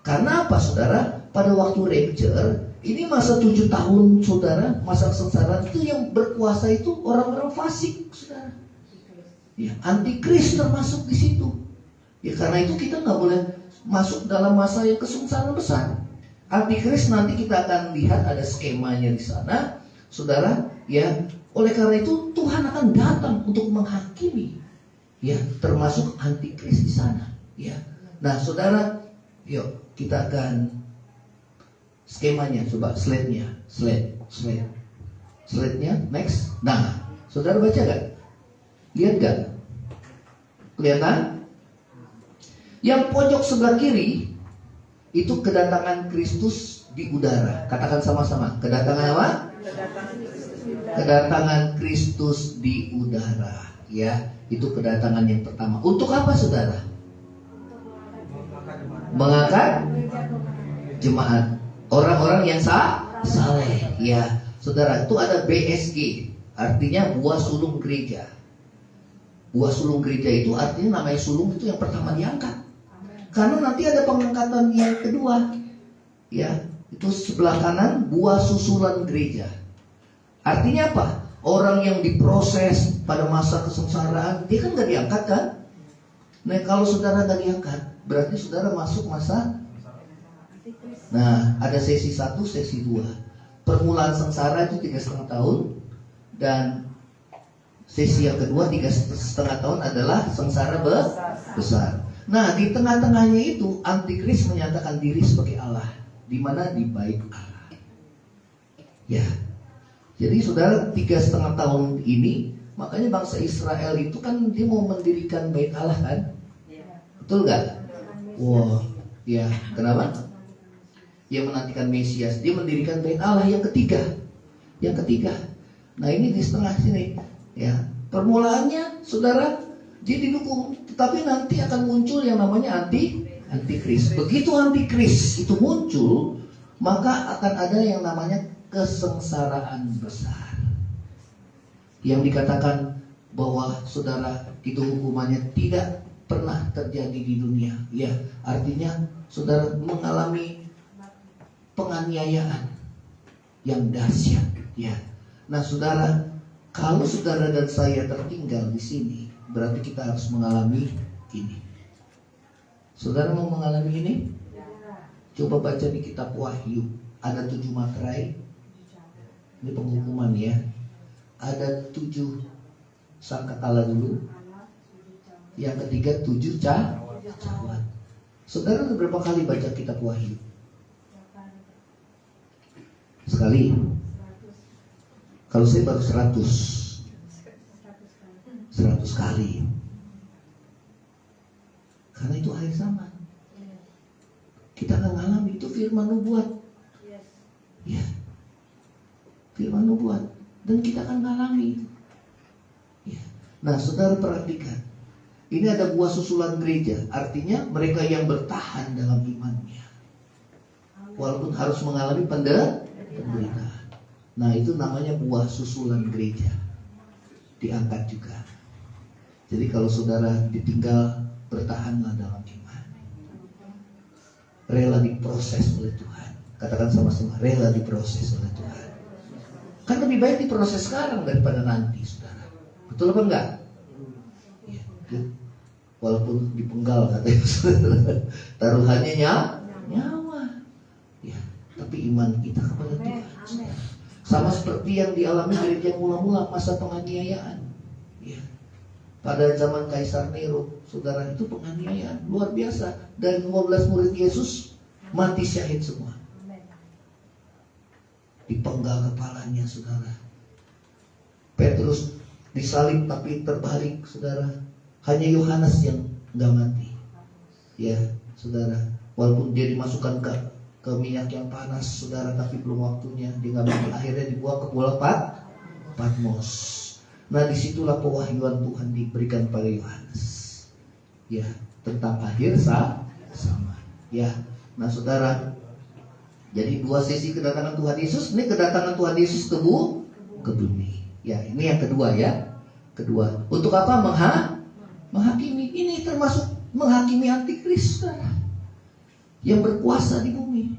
Karena apa, saudara? Pada waktu rapture, ini masa 7 tahun, saudara, masa sengsara itu yang berkuasa itu orang-orang fasik, saudara. Ya, antikris termasuk di situ. Ya, karena itu kita nggak boleh masuk dalam masa yang kesengsaraan besar. Antikris nanti kita akan lihat ada skemanya di sana, saudara. Ya, oleh karena itu Tuhan akan datang untuk menghakimi. Ya, termasuk antikris di sana. Ya, nah saudara, yuk kita akan skemanya, coba slide-nya, slide-nya, next. Nah, saudara baca gak? Lihat gak? Kelihatan? Yang pojok sebelah kiri itu kedatangan Kristus di udara. Katakan sama-sama, kedatangan apa? Kedatangan Kristus di udara. Ya, itu kedatangan yang pertama. Untuk apa, saudara? Mengangkat jemaat, orang-orang yang saleh. Ya, saudara, itu ada BSG, artinya buah sulung gereja. Buah sulung gereja itu artinya namanya sulung itu yang pertama diangkat. Karena nanti ada pengangkatan yang kedua. Ya, itu sebelah kanan buah susulan gereja. Artinya apa? Orang yang diproses pada masa kesengsaraan, dia kan gak diangkat kan? Nah, kalau saudara gak diangkat, berarti saudara masuk masa. Nah, ada sesi 1, sesi 2. Permulaan sengsara itu 3,5 tahun. Dan sesi yang kedua 3,5 tahun adalah sengsara besar. Nah, di tengah-tengahnya itu antikris menyatakan diri sebagai Allah. Di mana? Di bait Allah. Ya. Jadi saudara, 3,5 tahun ini, makanya bangsa Israel itu kan dia mau mendirikan bait Allah kan? Betul gak? Wah, ya, kenapa? Dia menantikan Mesias, dia mendirikan bait Allah yang ketiga. Nah, ini di setengah sini. Ya, permulaannya saudara, dia didukung, tetapi nanti akan muncul yang namanya antikris. Begitu antikris itu muncul, maka akan ada yang namanya kesengsaraan besar, yang dikatakan bahwa saudara itu hukumannya tidak pernah terjadi di dunia. Ya, artinya saudara mengalami penganiayaan yang dahsyat. Ya, nah saudara, kalau saudara dan saya tertinggal di sini, berarti kita harus mengalami ini. Saudara mau mengalami ini? Coba baca di kitab Wahyu, ada 7 materai. Ini penghukuman ya. Ada 7 sangkakala dulu. Yang ketiga 7 cawan. Saudara berapa kali baca kitab Wahyu? Sekali. Kalau saya baru 100 kali. Karena itu akhir zaman. Kita akan mengalami itu firman nubuat. Ya. Firman nubuat. Dan kita akan mengalami itu. Ya. Nah, saudara perhatikan. Ini ada buah susulan gereja. Artinya mereka yang bertahan dalam imannya. Walaupun harus mengalami penderitaan. Nah, itu namanya buah susulan gereja. Diangkat juga. Jadi kalau saudara ditinggal, bertahanlah dalam iman. Rela diproses oleh Tuhan. Katakan sama-sama, rela diproses oleh Tuhan. Kan lebih baik diproses sekarang daripada nanti, saudara. Betul apa enggak? Ya, walaupun dipenggal katanya, saudara. Taruhannya nyawa. Ya, tapi iman kita kepada Tuhan, saudara. Sama seperti yang dialami gereja mula-mula masa penganiayaan. Ya. Pada zaman Kaisar Nero, saudara, itu penganiayaan luar biasa. Dan 15 murid Yesus mati syahid semua. Dipenggal kepalanya, saudara. Petrus disalib tapi terbalik, saudara. Hanya Yohanes yang enggak mati. Ya, saudara. Walaupun dia dimasukkan ke minyak yang panas, saudara, tapi belum waktunya. Dia nggak mati, akhirnya dibuang ke pulau Patmos. Nah, disitulah pewahyuan Tuhan diberikan pada Yohanes. Ya, tentang akhir zaman. Ya, nah saudara. Jadi 2 sesi kedatangan Tuhan Yesus. Ini kedatangan Tuhan Yesus ke bumi. Ya, ini yang kedua ya. Kedua, untuk apa? Menghakimi. Ini termasuk menghakimi antikris, saudara, yang berkuasa di bumi.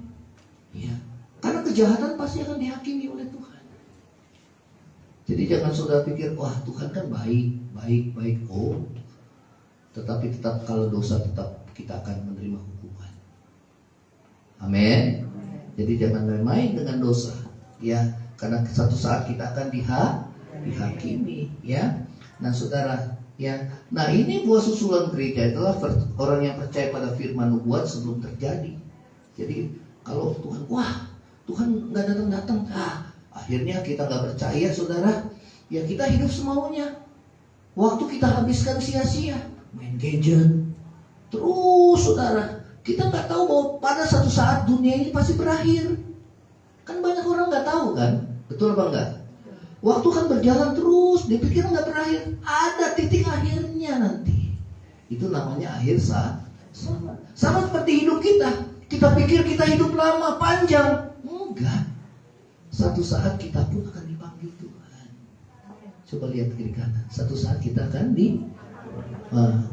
Ya, karena kejahatan pasti akan dihakimi oleh Tuhan. Jadi jangan saudara pikir, wah Tuhan kan baik. Oh, tetapi tetap kalau dosa tetap kita akan menerima hukuman. Amin. Jadi jangan main-main dengan dosa. Ya, karena satu saat kita akan dihakimi. Ya, nah saudara. Ya, nah ini buah susulan gereja itulah orang yang percaya pada firman nubuat sebelum terjadi. Jadi kalau Tuhan, Tuhan nggak datang, akhirnya kita nggak percaya, saudara. Ya kita hidup semaunya. Waktu kita habiskan sia-sia, main gadget. Terus, saudara, kita nggak tahu bahwa pada satu saat dunia ini pasti berakhir. Kan banyak orang nggak tahu kan, betul apa enggak? Waktu kan berjalan terus, dipikir nggak berakhir. Ada titik akhirnya nanti. Itu namanya akhir sama seperti hidup kita. Kita pikir kita hidup lama, panjang. Enggak. Satu saat kita pun akan dipanggil Tuhan. Coba lihat kiri kanan. Satu saat kita akan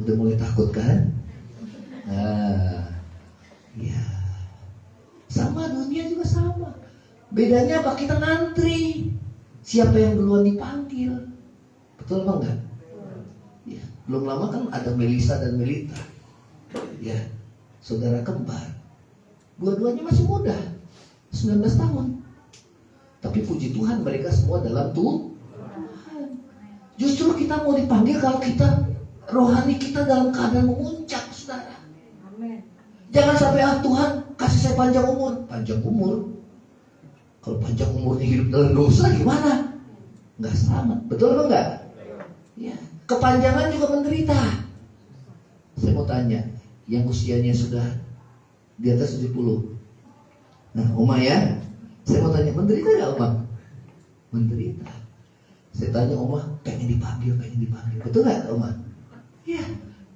udah mulai takut kan? Ya. Sama, dunia juga sama. Bedanya apa? Kita ngantri. Siapa yang duluan dipanggil? Betul apa enggak? Ya, belum lama kan ada Melisa dan Melita. Ya, saudara kembar. Dua-duanya masih muda, 19 tahun. Tapi puji Tuhan mereka semua dalam Tuhan. Justru kita mau dipanggil kalau kita rohani kita dalam keadaan memuncak, saudara. Jangan sampai Tuhan kasih saya panjang umur. Panjang umur. Kalau panjang umurnya hidup dalam dosa gimana? Enggak selamat. Betul apa enggak? Ya. Kepanjangan juga menderita. Saya mau tanya, yang usianya sudah di atas 70. Nah, Oma ya, saya mau tanya, menderita enggak Oma? Menderita. Saya tanya Oma, pengen dipanggil. Betul enggak Oma? Ya.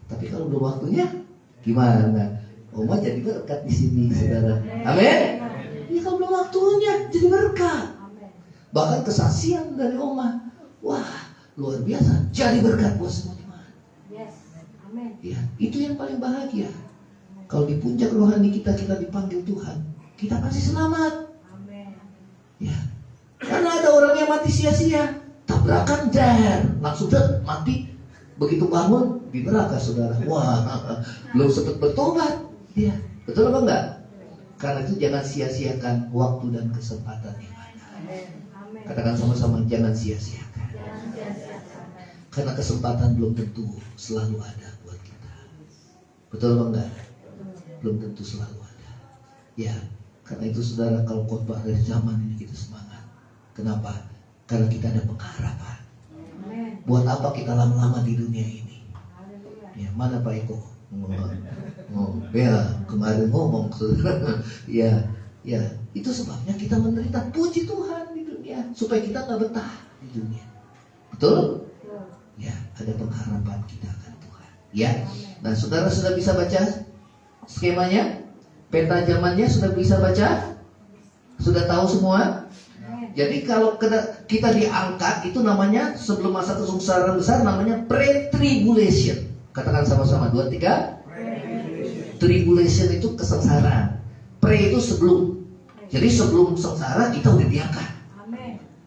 Tapi kalau belum waktunya, gimana? Oma jadi berkat di sini, saudara. Amin. Ya kalau belum waktunya jadi berkat. Bahkan kesaksian dari Oma, wah luar biasa, jadi berkat buat semua jemaat. Ya, itu yang paling bahagia. Kalau di puncak rohani kita dipanggil Tuhan, kita pasti selamat. Ya, karena ada orang yang mati sia-sia, tabrakan langsung mati. Begitu bangun di neraka, saudara. Wah, belum sempat bertobat. Ya, betul apa enggak? Karena itu jangan sia-siakan waktu dan kesempatan ibadah. Katakan sama-sama, jangan sia-siakan. Karena kesempatan belum tentu selalu ada buat kita. Betul apa enggak? belum tentu selalu ada. Ya, karena itu saudara, kalau khotbah dari zaman ini kita semangat. Kenapa? Karena kita ada pengharapan. Buat apa kita lama-lama di dunia ini? Ya, mana Pak Eko? Ya, kemarin ngomong saudara. Ya, itu sebabnya kita menderita. Puji Tuhan di dunia, supaya kita nggak betah di dunia. Betul? Ya, ada pengharapan kita akan Tuhan. Ya, nah saudara sudah bisa baca skemanya, peta zamannya sudah bisa baca, sudah tahu semua. Jadi kalau kita diangkat, itu namanya sebelum masa kesengsaraan besar, namanya pre-tribulation. Katakan sama-sama, 2, 3. Tribulation itu kesengsaraan. Pre itu sebelum. Jadi sebelum sengsara kita udah diangkat.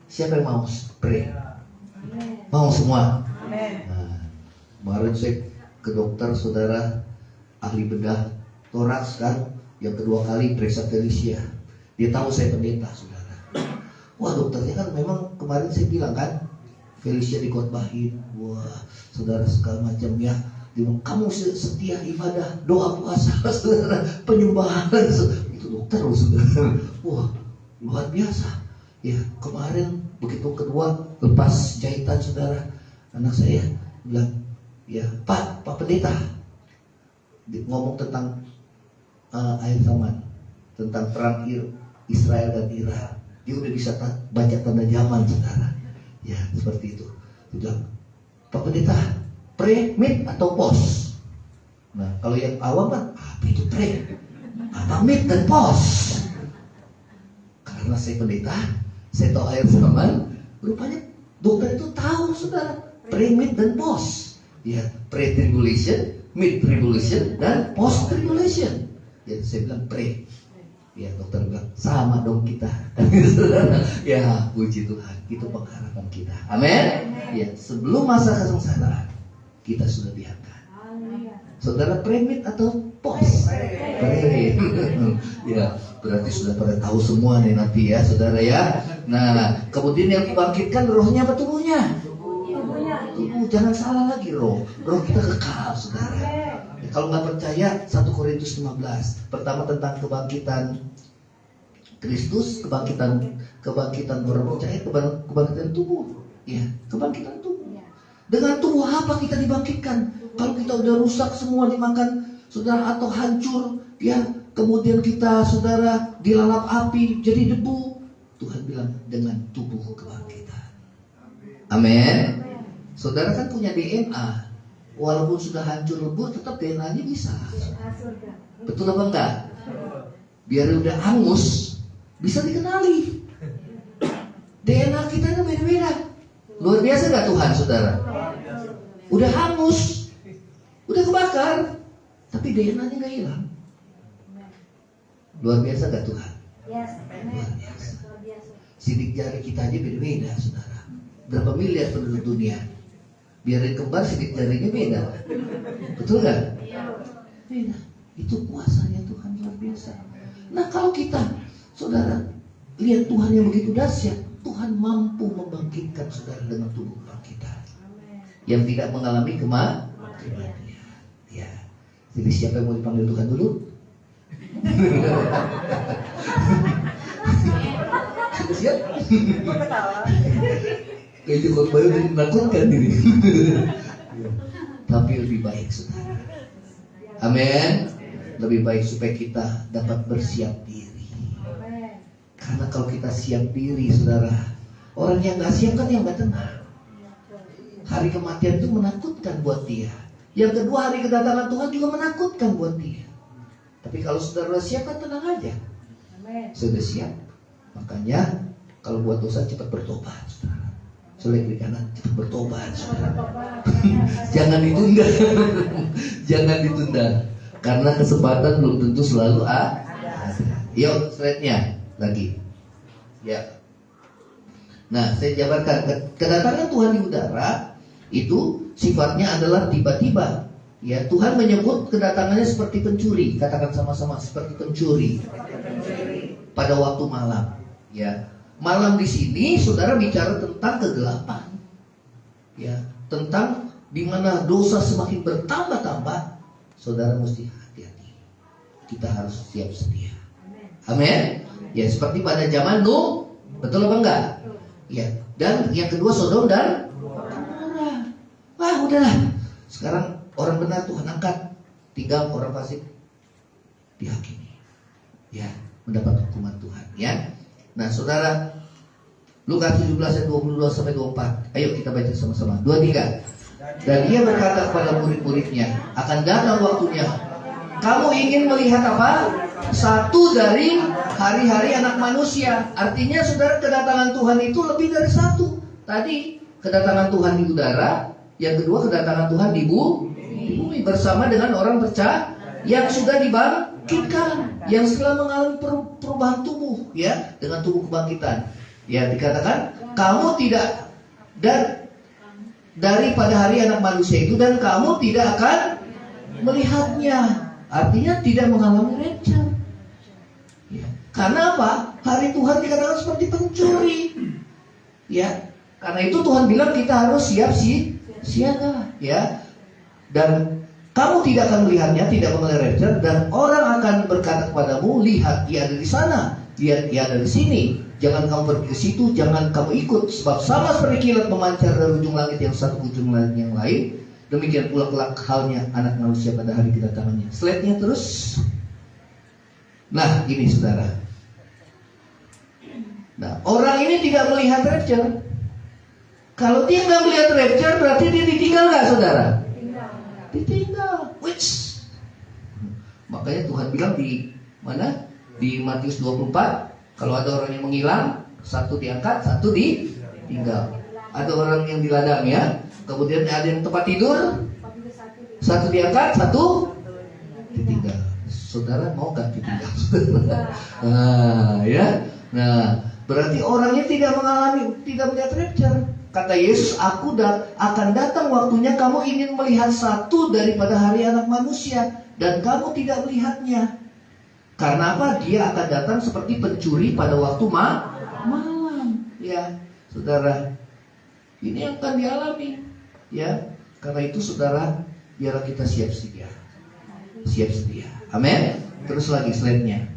Siapa yang mau pre? Mau semua? Nah, kemarin saya ke dokter, saudara, ahli bedah toraks kan, yang kedua kali periksa Felicia. Dia tahu saya pendeta, saudara. Wah, dokternya kan memang kemarin saya bilang kan, Felicia dikhotbahin, wah saudara segala macam ya. Dia bilang, kamu setia ibadah, doa puasa, saudara, penyembahan. Itu dokter loh, saudara. Wah, luar biasa. Ya, kemarin begitu kedua lepas jahitan, saudara, anak saya bilang, ya Pak Pendeta, ngomong tentang akhir zaman, tentang perang Israel dan Iran. Dia udah bisa baca tanda zaman, saudara. Ya, seperti itu. Dia bilang, Pak Pendeta, pre, mid, atau post? Nah, kalau yang awam kan, apa itu pre? Apa mid dan post? Karena saya pendeta, saya tahu akhir zaman, rupanya dokter itu tahu, saudara, pre, mid, dan post. Ya, pre-tribulation, mid-tribulation, dan post-tribulation. Jadi saya bilang pre. Ya, dokter bilang, sama dong kita. Ya, puji Tuhan, itu pengharapan kita. Amin. Ya, sebelum masa kesengsaraan, kita sudah diangkat. Saudara, pre-mid atau post? Pre. Ya, berarti sudah pada tahu semua nih nanti ya, saudara ya. Nah, kemudian yang dibangkitkan rohnya apa tubuhnya? Tubuh, jangan salah lagi roh. Roh kita kekal, saudara. Ya, kalau nggak percaya, 1 Korintus 15. Pertama tentang kebangkitan Kristus, kebangkitan orang percaya, kebangkitan tubuh. Ya, kebangkitan tubuh. Dengan tubuh apa kita dibangkitkan? Kalau kita udah rusak semua dimakan, saudara, atau hancur, ya, kemudian kita, saudara, dilalap api jadi debu. Tuhan bilang dengan tubuh kebangkitan. Amin. Saudara kan punya DNA. Walaupun sudah hancur lebur, tetap DNA-nya bisa. Betul apa enggak? Biar udah hangus, bisa dikenali. DNA kita itu beda-beda. Luar biasa gak Tuhan, saudara? Udah hangus, udah kebakar, tapi DNA-nya gak hilang. Luar biasa gak Tuhan? Luar biasa. Sidik jari kita aja beda-beda, saudara. Berapa miliar penduduk dunia? Biarin kembar, sidik jarinya beda. Betul gak? Beda. Itu kuasanya Tuhan luar biasa. Nah, kalau kita, saudara, lihat Tuhan yang begitu dahsyat, Tuhan mampu membangkitkan saudara dengan tubuh kebangkitan yang tidak mengalami kematian. Ya. Jadi siapa yang mau dipanggil Tuhan dulu? Siap? Kayaknya khotbah udah menakutkan ini. Tapi lebih baik, saudara. Amin. Lebih baik supaya kita dapat bersiap diri. Karena kalau kita siap diri, saudara, orang yang gak siap kan yang gak tenang. Hari kematian itu menakutkan buat dia. Yang kedua, hari kedatangan Tuhan juga menakutkan buat dia. Tapi kalau saudara siap kan tenang aja. Sudah siap. Makanya kalau buat dosa cepat bertobat, saudara. Soleh kiri kanan, cepat bertobat, saudara. Jangan ditunda. Jangan ditunda. Karena kesempatan belum tentu selalu ada. Yuk, slide-nya lagi. Ya. Nah, saya jabarkan kedatangan Tuhan di udara itu sifatnya adalah tiba-tiba. Ya, Tuhan menyebut kedatangannya seperti pencuri. Katakan sama-sama, seperti pencuri. Pada waktu malam. Ya, malam di sini saudara bicara tentang kegelapan. Ya, tentang di mana dosa semakin bertambah-tambah. Saudara mesti hati-hati. kita harus siap sedia. Amin. Ya, seperti pada zaman Nuh, betul apa enggak? Ya. Dan yang kedua Sodom dan Gomora. Wah, udahlah. Sekarang orang benar Tuhan angkat, tinggal orang fasik dihakimi. Ya, mendapat hukuman Tuhan. Ya. Nah, saudara, Lukas 17 ayat 22 sampai 24. Ayo kita baca sama-sama. 23. Dan ia berkata kepada murid-muridnya, akan datang waktunya. Kamu ingin melihat apa? Satu dari hari-hari anak manusia. Artinya saudara, kedatangan Tuhan itu lebih dari satu. Tadi kedatangan Tuhan di udara, yang kedua kedatangan Tuhan di bumi bersama dengan orang percaya yang sudah dibangkitkan, yang setelah mengalami perubahan tubuh, ya, dengan tubuh kebangkitan. Ya, dikatakan kamu tidak daripada hari anak manusia itu, dan kamu tidak akan melihatnya. Artinya tidak mengalami rapture. Ya. Karena apa? Hari Tuhan dikatakan seperti pencuri. Ya. Karena itu Tuhan bilang kita harus siaga. Ya. Dan kamu tidak akan melihatnya, tidak mengalami rapture, dan orang akan berkata kepadamu, lihat dia ada di sana, lihat dia ada di sini. Jangan kamu pergi ke situ, jangan kamu ikut, sebab sama seperti kilat memancar dari ujung langit yang satu ke ujung langit yang lain, demikian pula kelak halnya anak manusia pada hari kedatangannya. Slide-nya terus. Nah, ini saudara. Nah, orang ini tidak melihat rapture. Kalau dia nggak melihat rapture, berarti dia ditinggal nggak, saudara? Ditinggal. Which? Makanya Tuhan bilang di mana? Di Matius 24. Kalau ada orang yang menghilang, satu diangkat, satu ditinggal. Ada orang yang di ladang, ya. Kemudian ada yang tempat tidur, satu diangkat, satu ditinggal. Saudara mau gak ditinggal? Nah, ya. Nah, berarti orangnya tidak melihat rapture. Kata Yesus, aku akan datang waktunya kamu ingin melihat satu daripada hari anak manusia, dan kamu tidak melihatnya. Karena apa? Dia akan datang seperti pencuri pada waktu malam. Ya, saudara, ini yang akan dialami. Ya, karena itu saudara, biarlah kita siap sedia. Siap sedia. Amin. Terus lagi slide-nya.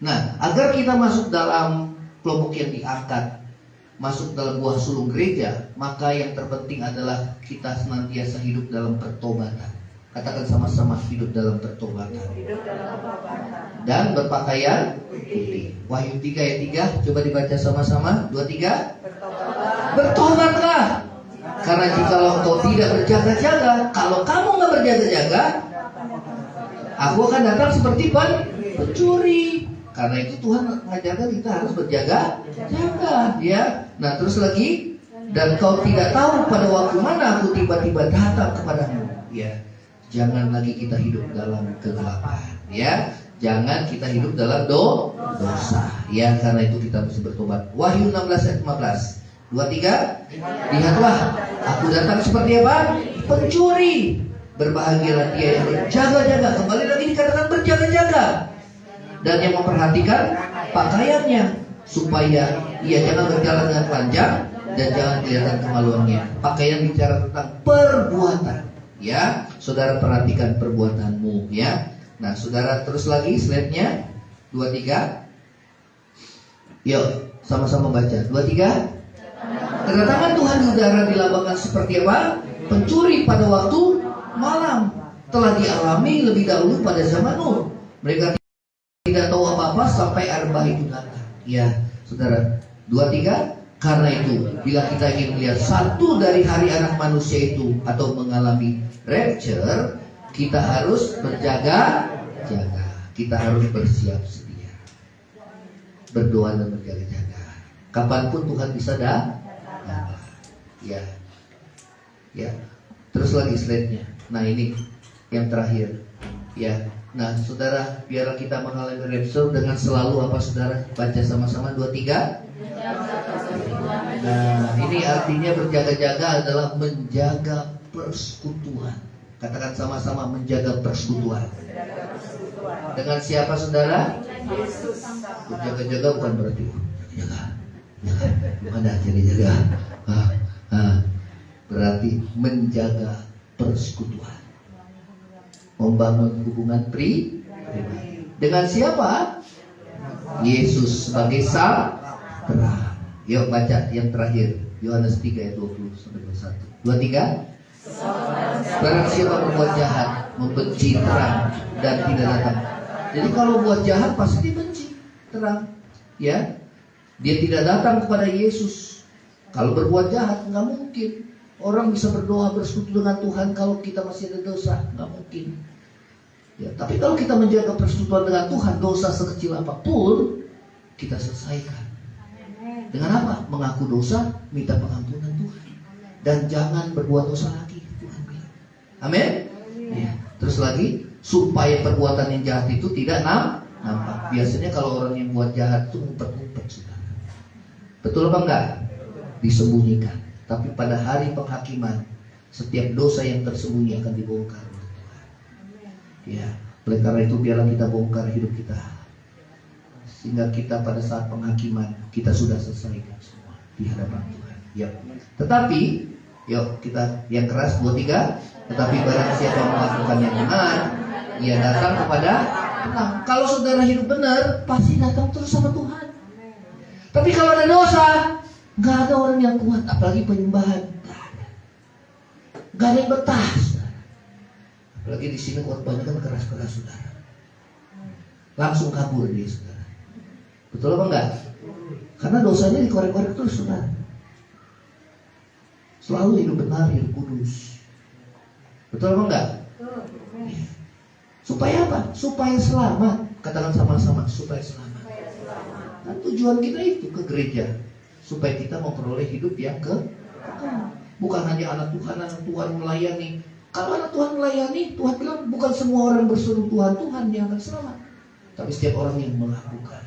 Nah, agar kita masuk dalam kelompok yang diangkat, masuk dalam buah sulung gereja, maka yang terpenting adalah kita senantiasa hidup dalam pertobatan. Katakan sama-sama, hidup dalam pertobatan. Dan berpakaian putih. Wahyu 3 ayat 3, coba dibaca sama-sama. 23. Bertobatlah. Karena jikalau engkau tidak berjaga-jaga, kalau kamu nggak berjaga-jaga, aku akan datang seperti pencuri. Karena itu Tuhan mengajarkan kita harus berjaga-jaga, ya. Nah, terus lagi, dan kau tidak tahu pada waktu mana aku tiba-tiba datang kepadamu, ya. Jangan lagi kita hidup dalam kegelapan, ya. Jangan kita hidup dalam dosa, ya. Karena itu kita mesti bertobat. Wahyu 16 ayat 15. 23. Lihatlah, aku datang seperti apa? Pencuri. Berbahagialah dia yang berjaga-jaga. Kembali lagi dikatakan berjaga-jaga, dan yang memperhatikan pakaiannya, supaya ia jangan berjalan dengan telanjang dan jangan kelihatan kemaluannya. Pakaian bicara tentang perbuatan. Ya, saudara perhatikan perbuatanmu, ya. Nah, saudara terus lagi slide-nya 23. Yuk, sama-sama baca. 23. Kedatangan Tuhan di udara dilambangkan seperti apa? Pencuri pada waktu malam. Telah dialami lebih dahulu pada zaman Nuh. Mereka tidak tahu apa-apa sampai Arbah itu datang. Ya, saudara. 23. Karena itu, bila kita ingin melihat satu dari hari anak manusia itu atau mengalami rapture, kita harus berjaga-jaga. Kita harus bersiap sedia, berdoa dan berjaga-jaga. Kapanpun Tuhan bisa datang. Ya, ya. Terus lagi slide-nya. Nah, ini yang terakhir. Ya. Nah, saudara, biarlah kita mengalami rapture dengan selalu apa, saudara? Baca sama-sama 23. Nah, ini artinya berjaga-jaga adalah menjaga persekutuan. Katakan sama-sama, menjaga persekutuan. Dengan siapa, saudara? Berjaga-jaga bukan berarti jaga. Bukan jaga. Berarti menjaga persekutuan. membangun hubungan pribadi. Dengan siapa? Yesus sebagai sang terang. Yuk baca yang terakhir, Yohanes 3 ayat 20 sampai 21. 23. Barang siapa berbuat jahat, membenci terang dan tidak datang. Jadi kalau buat jahat pasti dibenci terang, ya. Dia tidak datang kepada Yesus. Kalau berbuat jahat nggak mungkin. Orang bisa berdoa bersekutu dengan Tuhan kalau kita masih ada dosa, nggak mungkin. Ya, tapi kalau kita menjaga persekutuan dengan Tuhan, dosa sekecil apapun kita selesaikan. Dengan apa? Mengaku dosa, minta pengampunan Tuhan, dan jangan berbuat dosa lagi. Tuhan bilang. Amin. Ya. Terus lagi, supaya perbuatan yang jahat itu tidak nampak. Biasanya kalau orang yang buat jahat itu ngumpet-ngumpet, saudara. Betul apa enggak? Disembunyikan. Tapi pada hari penghakiman, setiap dosa yang tersembunyi akan dibongkar oleh Tuhan. Ya, oleh karena itu biarlah kita bongkar hidup kita, sehingga kita pada saat penghakiman kita sudah selesaikan semua di hadapan Tuhan. Ya. Tetapi, yuk kita yang keras 23. Tetapi barang siapa melakukan yang benar, ia datang kepada Tuhan. Kalau saudara hidup benar, pasti datang terus sama Tuhan. Tapi kalau ada dosa, nggak ada orang yang kuat, apalagi penyembahan. Nggak ada yang betah. Apalagi di sini korbannya kan keras-keras, saudara. Langsung kabur dia, saudara. Betul apa enggak? Karena dosanya dikorek-korek terus, saudara. Selalu hidup benar, hidup kudus. Betul apa enggak? Ya. Supaya apa? Supaya selamat. Katakan sama-sama, supaya selamat. Nah, tujuan kita itu ke gereja, supaya kita memperoleh hidup yang bukan hanya anak Tuhan melayani. Kalau anak Tuhan melayani, Tuhan bilang bukan semua orang berseru Tuhan yang akan selamat, tapi setiap orang yang melakukan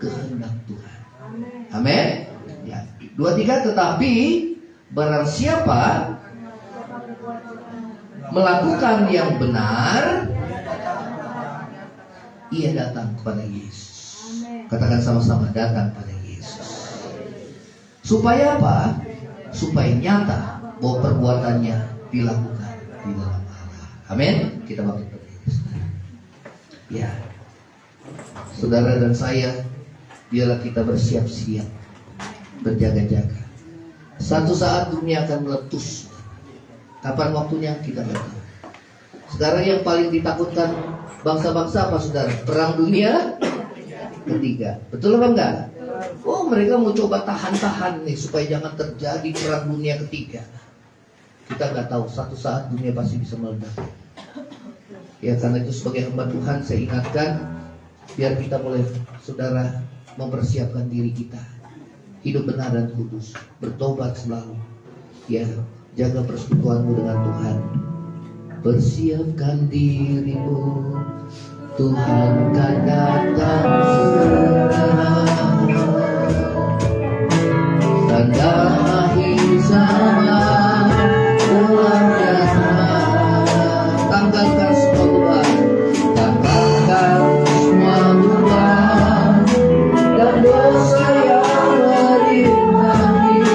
kehendak Tuhan. Amin. Ya. 23. Tetapi barang siapa melakukan yang benar, ia datang kepada Yesus. Katakan sama-sama, datang pada Yesus. Supaya apa? Supaya nyata bahwa perbuatannya dilakukan di dalam Allah. Amin. Kita bangkit berdiri. Ya, saudara dan saya, biarlah kita bersiap-siap, berjaga-jaga. Satu saat dunia akan meletus. Kapan waktunya kita nggak tahu. Sekarang yang paling ditakutkan bangsa-bangsa apa, saudara? Perang dunia ketiga. Betul apa enggak? Oh, mereka mau coba tahan-tahan nih supaya jangan terjadi perang dunia ketiga. Kita nggak tahu, satu saat dunia pasti bisa meledak. Ya, karena itu sebagai hamba Tuhan saya ingatkan, biar kita boleh, saudara, mempersiapkan diri kita, hidup benar dan kudus, bertobat selalu. Ya, jaga persekutuanmu dengan Tuhan. Persiapkan dirimu, Tuhan kan datang segera. Tanda akhir zaman telah datang. Tanggalkan semua beban, tanggalkan semua beban dan dosa yang merintangi.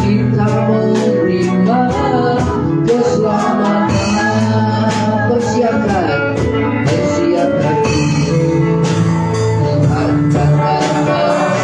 Kita menerima keselamatan. Persiapkan diri, Tuhan kan datang.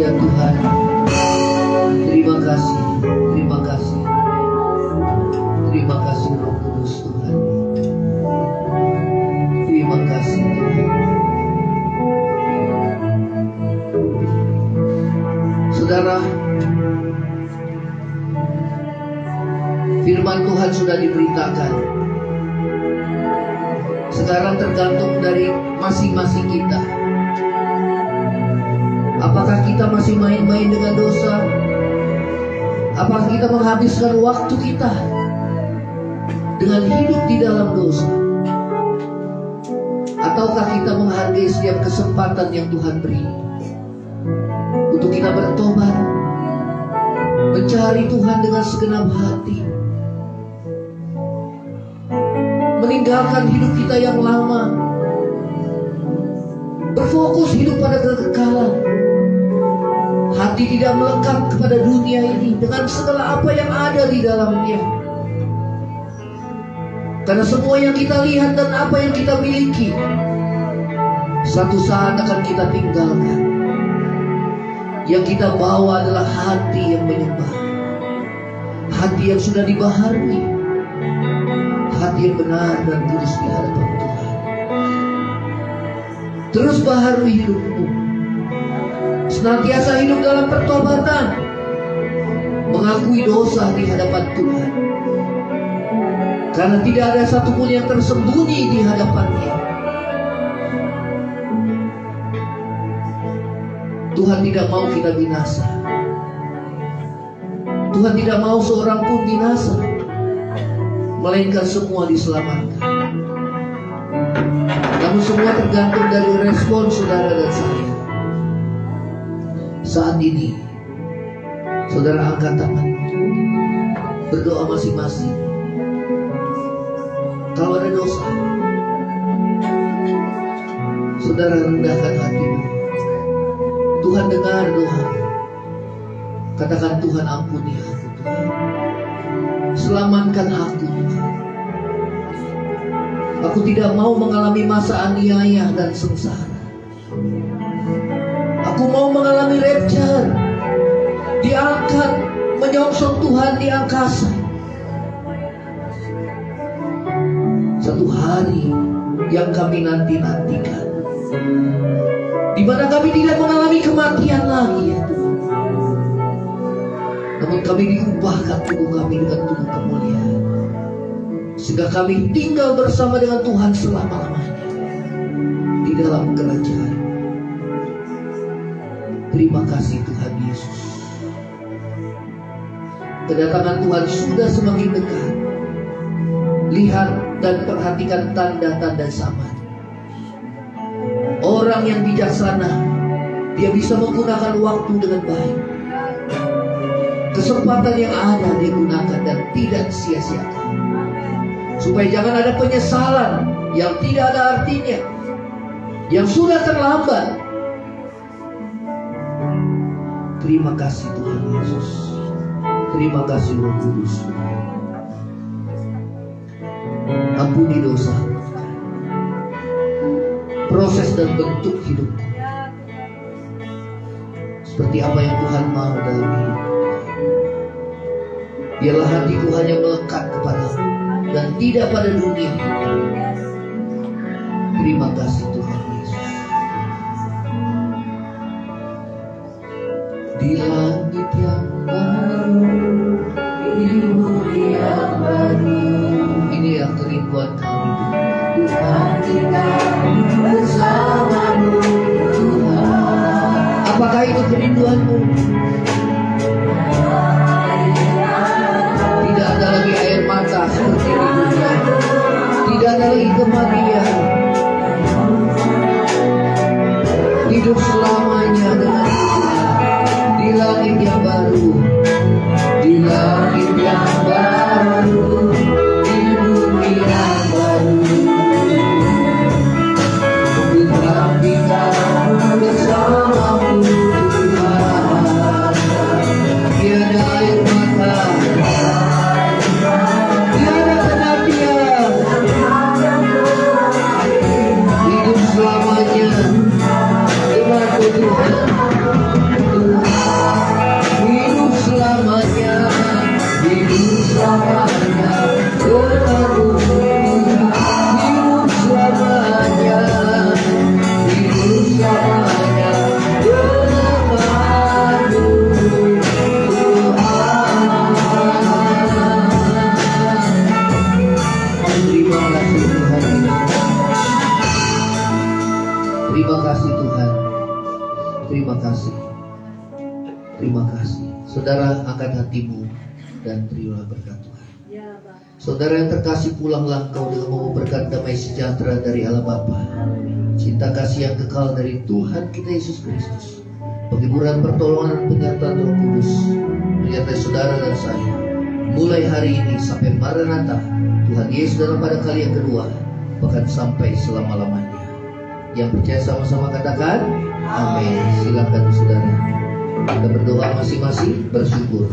ya Tuhan. Terima kasih, terima kasih. Terima kasih Roh Kudus Tuhan. Terima kasih Tuhan. Saudara, firman Tuhan sudah diberitakan. Sekarang tergantung dari masing-masing kita. Apakah kita masih main-main dengan dosa? Apakah kita menghabiskan waktu kita dengan hidup di dalam dosa? Ataukah kita menghargai setiap kesempatan yang Tuhan beri untuk kita bertobat, mencari Tuhan dengan segenap hati, meninggalkan hidup kita yang lama, berfokus hidup pada kekekalan. Hati tidak melekat kepada dunia ini dengan segala apa yang ada di dalamnya. Karena semua yang kita lihat dan apa yang kita miliki satu saat akan kita tinggalkan. Yang kita bawa adalah hati yang menyembah, hati yang sudah dibaharui, hati yang benar dan kudus di hadapan Tuhan. Terus baharui hidupmu, senantiasa hidup dalam pertobatan, mengakui dosa di hadapan Tuhan, karena tidak ada satupun yang tersembunyi di hadapannya. Tuhan tidak mau kita binasa. Tuhan tidak mau seorang pun binasa, melainkan semua diselamatkan. Namun semua tergantung dari respon saudara dan saya. Saat ini, saudara angkat tangan, berdoa masing-masing. Kalau ada dosa, saudara rendahkan hatimu. Tuhan dengar doa. Katakan, Tuhan ampuni aku Tuhan. Selamatkan aku Tuhan. Aku tidak mau mengalami masa aniaya dan sengsara. Aku mau mengalami rapture, diangkat menyongsong Tuhan di angkasa. Satu hari yang kami nanti-nantikan, di mana kami tidak mengalami kematian lagi ya Tuhan. Namun kami diubahkan tubuh kami dengan tubuh kemuliaan, sehingga kami tinggal bersama dengan Tuhan selama-lamanya di dalam kerajaan. Terima kasih Tuhan Yesus. Kedatangan Tuhan sudah semakin dekat. Lihat dan perhatikan tanda-tanda zaman. Orang yang bijaksana, dia bisa menggunakan waktu dengan baik. Kesempatan yang ada dia gunakan dan tidak sia-siakan, supaya jangan ada penyesalan yang tidak ada artinya, yang sudah terlambat. Terima kasih Tuhan Yesus. Terima kasih Roh Kudus. Ampuni dosa, proses dan bentuk hidupku seperti apa yang Tuhan mau dalam hidup. Biarlah hatiku hanya melekat kepadamu dan tidak pada dunia. Terima kasih Tuhan Yesus. Di langit yang baru, di bumi yang baru, ini yang kerinduan kami. Tuhan tinggal bersamamu Tuhan. Apakah itu kerinduanmu? Tidak ada lagi air mata seperti di dunia. Tidak ada lagi kematian. Hidup selamanya dengan Tuhan di langit yang baru, di langit yang baru, di bumi yang baru. Tuhan tinggal bersamamu Tuhan. Tiada air mata, tiada kematian. Hidup selamanya dengan Tuhan. Terima kasih. Terima kasih. Saudara, angkat hatimu dan terimalah berkat Tuhan. Saudara yang terkasih, pulanglah engkau dengan membawa berkat damai sejahtera dari Allah Bapa, cinta kasih yang kekal dari Tuhan kita Yesus Kristus, penghiburan, pertolongan, dan penyertaan Roh Kudus menyertai saudara dan saya mulai hari ini sampai Maranatha Tuhan Yesus dalam pada kali yang kedua, bahkan sampai selama-lamanya. Yang percaya sama-sama katakan amin. Silakan saudara, kita berdoa masing-masing, bersyukur.